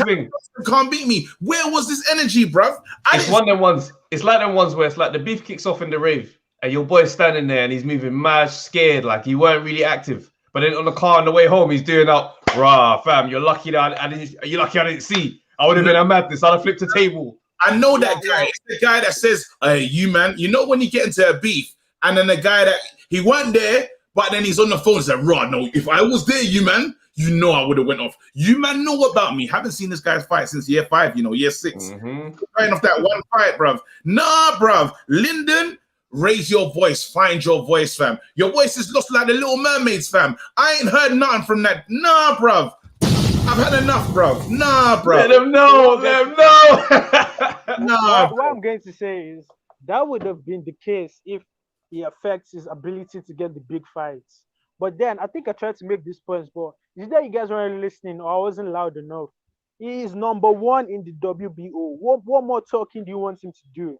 can't beat me. Where was this energy, bruv? It's one of them ones. It's like them ones where it's like the beef kicks off in the rave, and your boy's standing there and he's moving mad, scared, like he weren't really active. But then on the car on the way home, he's doing up, rah, fam. You're lucky that I didn't see. I would have been a madness. I'd have flipped the table. I know that guy. It's the guy that says, "Hey, you man, you know when you get into a beef And then the guy that he weren't there, but then he's on the phone and said, "Raw, no, if I was there, you man, you know I would have went off. You man know about me. Haven't seen this guy's fight since year 5, you know, year 6. Fighting off that one fight, bruv. Nah, bruv. Lyndon, raise your voice. Find your voice, fam. Your voice is lost like the Little Mermaids, fam. I ain't heard nothing from that. Nah, bruv. I've had enough, bruv. Nah, bruv. Let them know. Let them know. Nah. What I'm going to say is that would have been the case if it affects his ability to get the big fights. But then I think I tried to make this point, but is that you guys weren't listening or I wasn't loud enough? He is number 1 in the WBO. What more talking do you want him to do?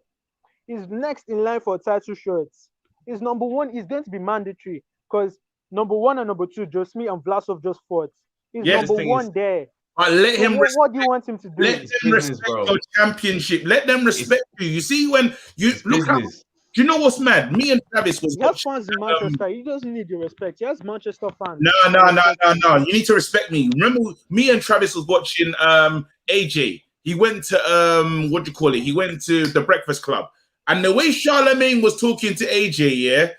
He's next in line for title shots. He's number 1 is going to be mandatory because number 1 and number 2, Josmi and Vlasov just fought. He's number 1 there. But let him respect, what do you want him to do? Let them respect your championship. Let them respect you. You see, when you look at, do you know what's mad? Me and Travis was watching. Fans in Manchester. He doesn't need your respect. He has Manchester fans. No. You need to respect me. Remember, me and Travis was watching AJ. He went to what do you call it? He went to the Breakfast Club. And the way Charlemagne was talking to AJ, yeah,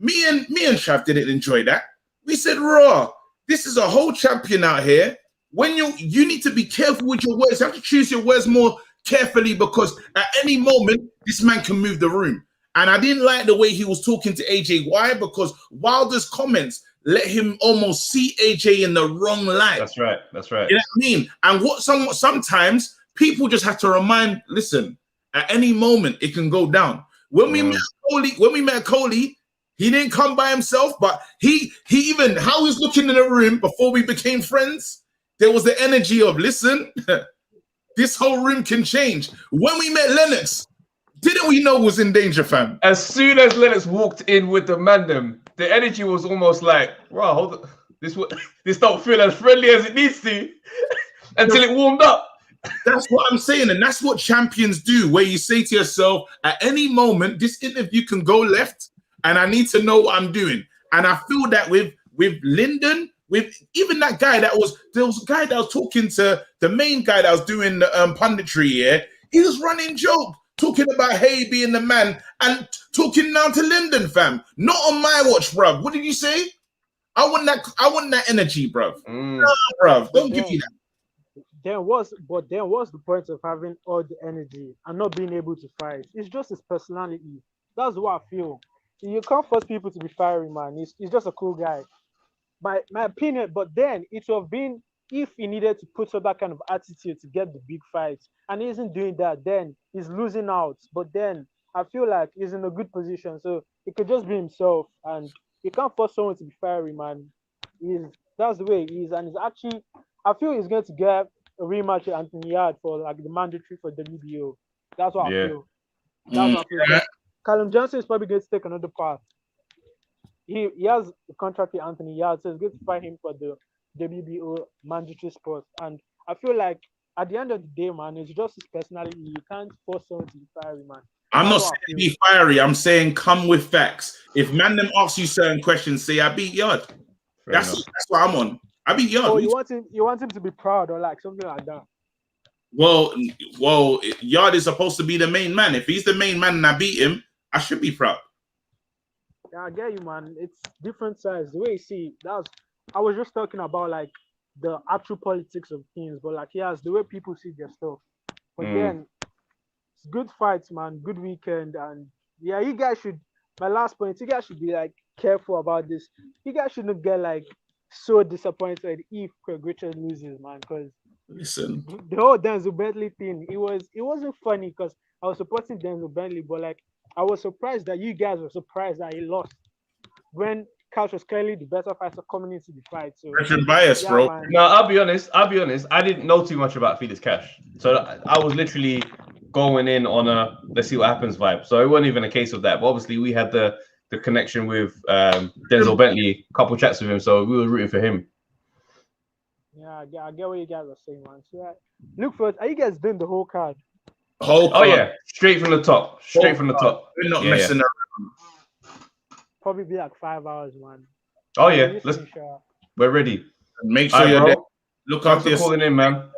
me and Trav didn't enjoy that. We said, "Raw, this is a whole champion out here. When you need to be careful with your words. You have to choose your words more carefully because at any moment this man can move the room." And I didn't like the way he was talking to AJ. Why? Because Wilder's comments let him almost see AJ in the wrong light. That's right. That's right. You know what I mean? And sometimes people just have to remind, listen, at any moment it can go down. When we met Coley, he didn't come by himself, but he even how he's looking in the room before we became friends, there was the energy of, listen, this whole room can change. When we met Lennox, didn't we know was in danger, fam? As soon as Lennox walked in with the mandem, the energy was almost like, "Wow, hold on. This don't feel as friendly as it needs to," until it warmed up. That's what I'm saying, and that's what champions do. Where you say to yourself, at any moment, this interview can go left, and I need to know what I'm doing. And I feel that with Lyndon, with even that guy there was a guy that was talking to the main guy that was doing the punditry. Yeah, he was running joke. Talking about Hay being the man and talking now to Lyndon, fam. Not on my watch, bruv. What did you say? I want that energy, bruv. Nah, bruv. Don't give me that. Then what's the point of having all the energy and not being able to fight? It's just his personality. That's what I feel. You can't force people to be fiery, man. He's just a cool guy. My opinion, but then it would have been if he needed to put up that kind of attitude to get the big fights, and he isn't doing that, then he's losing out. But then I feel like he's in a good position, so he could just be himself, and you can't force someone to be fiery, man. That's the way he is, and he's actually, I feel he's going to get a rematch with Anthony Yard for like the mandatory for WBO. That's what I feel. That's what I feel. Callum Johnson is probably going to take another path. He has a contract with Anthony Yard, so it's going to fight him for the WBO mandatory spot. And I feel like at the end of the day, man, it's just his personality. You can't force someone to be fiery, man. I'm not saying be fiery. I'm saying come with facts. If Mandem asks you certain questions, say I beat Yard. That's what I'm on. I beat Yard. Oh, you want him to be proud or like something like that. Well, Yard is supposed to be the main man. If he's the main man and I beat him, I should be proud. Yeah, I get you, man. It's different sides. The way you see, I was just talking about like the actual politics of things, but like the way people see their stuff. But then it's good fights, man. Good weekend, and yeah, you guys should. My last point, you guys should be like careful about this. You guys shouldn't get like so disappointed if Craig Richards loses, man. Because listen, the whole Denzel Bentley thing, it wasn't funny because I was supporting Denzel Bentley, but like I was surprised that you guys were surprised that he lost when Couch was clearly the better fighter coming into the fight. So pressure bias, bro. Man. No, I'll be honest. I didn't know too much about Felix Cash, so I was literally going in on a let's see what happens vibe. So it wasn't even a case of that. But obviously, we had the connection with Denzel Bentley, a couple chats with him, so we were rooting for him. Yeah, I get what you guys are saying, man. So look for it. Are you guys doing the whole card? Oh yeah, straight from the top. Straight from the top. We're not messing around. Probably be like 5 hours, man. Oh yeah, we're ready. Make sure you're there. Look after yourself. Calling in, man.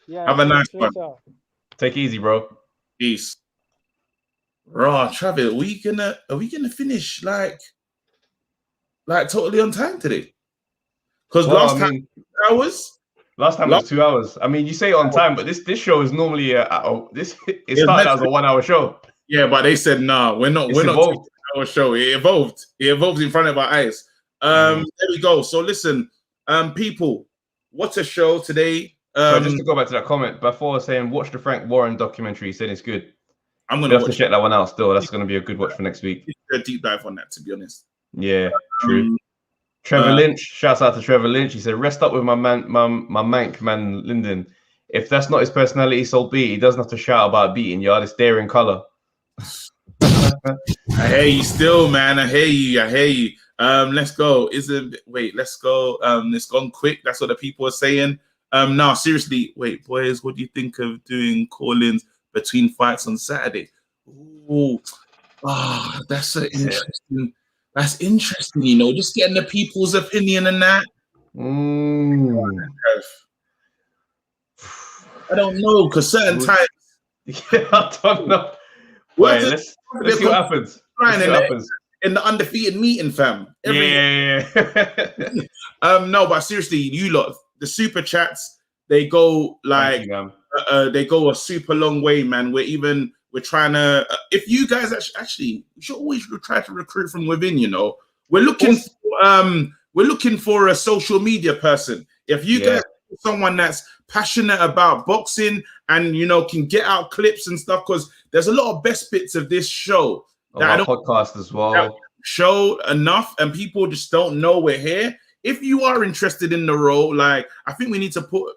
Yeah. Have a nice one. Take it easy, bro. Peace. Raw, Travis, are we gonna finish like totally on time today? Because last time hours. Last time was 2 hours. I mean, you say on time, but this show is normally it started as a 1 hour show. Yeah, but they said nah, we're not doing our show. It evolved in front of our eyes. There we go. So listen, people, what's a show today? So just to go back to that comment before saying watch the Frank Warren documentary, he said it's good. I'm gonna have to check that one out still. That's gonna be a good watch for next week. A deep dive on that, to be honest. Yeah, true. Trevor Lynch, shouts out to Trevor Lynch. He said, "Rest up with my mank man, Lyndon. If that's not his personality, so be it. He doesn't have to shout about beating you. It's daring color." I hear you still, man. I hear you. Let's go. Let's go. It's gone quick. That's what the people are saying. No, seriously. Wait, boys, what do you think of doing call-ins between fights on Saturday? Ooh, that's interesting. That's interesting, you know, just getting the people's opinion and that. I don't know, because certain times. Yeah, I don't know. Wait, let's see what happens. In the undefeated meeting, fam. Yeah. No, but seriously, you lot, the super chats, they go like they go a super long way, man. We're trying to. If you guys actually, we should always try to recruit from within. You know, we're looking for a social media person. If you guys are someone that's passionate about boxing and can get out clips and stuff, because there's a lot of best bits of this show that I don't podcast as well. Show enough, and people just don't know we're here. If you are interested in the role, like I think we need to put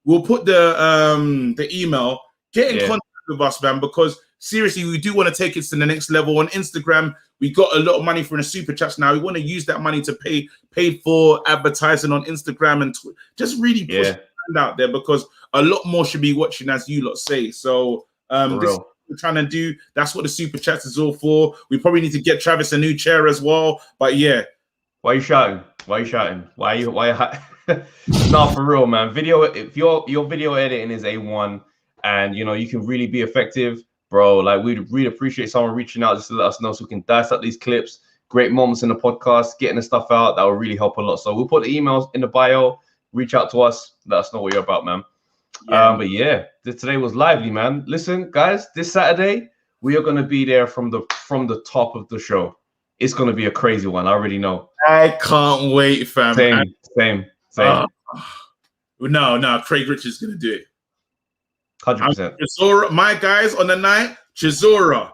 we'll put the email. Get in contact with us, man, because seriously, we do want to take it to the next level. On Instagram, we got a lot of money for the super chats now. We want to use that money to pay for advertising on Instagram and just really push it out there, because a lot more should be watching, as you lot say. So this is what we're trying to do. That's what the super chats is all for. We probably need to get Travis a new chair as well. But yeah. Why are you shouting? Why No, for real, man. Video, if your video editing is A1 and you can really be effective, bro, like we'd really appreciate someone reaching out just to let us know so we can dissect these clips, great moments in the podcast, getting the stuff out. That will really help a lot. So we'll put the emails in the bio, reach out to us, let us know what you're about, man. But yeah, today was lively, man. Listen, guys, this Saturday we are going to be there from the top of the show. It's going to be a crazy one. I already know. I can't wait, fam. Same. No, Craig Richards is going to do it. 100%. My guys on the night: Chisora,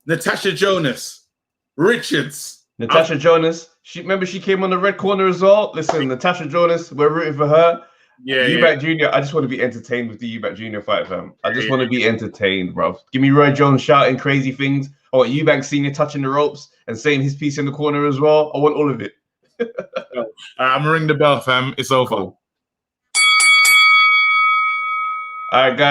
Natasha Jonas, Richards. Natasha Jonas. She came on the red corner as well. Listen, Natasha Jonas, we're rooting for her. Eubank Jr. I just want to be entertained with the Eubank Jr. fight, fam. I just want to be entertained, bro. Give me Roy Jones shouting crazy things. I want Eubank Sr. touching the ropes and saying his piece in the corner as well. I want all of it. I'm gonna ring the bell, fam. It's over. Cool. All right, guys.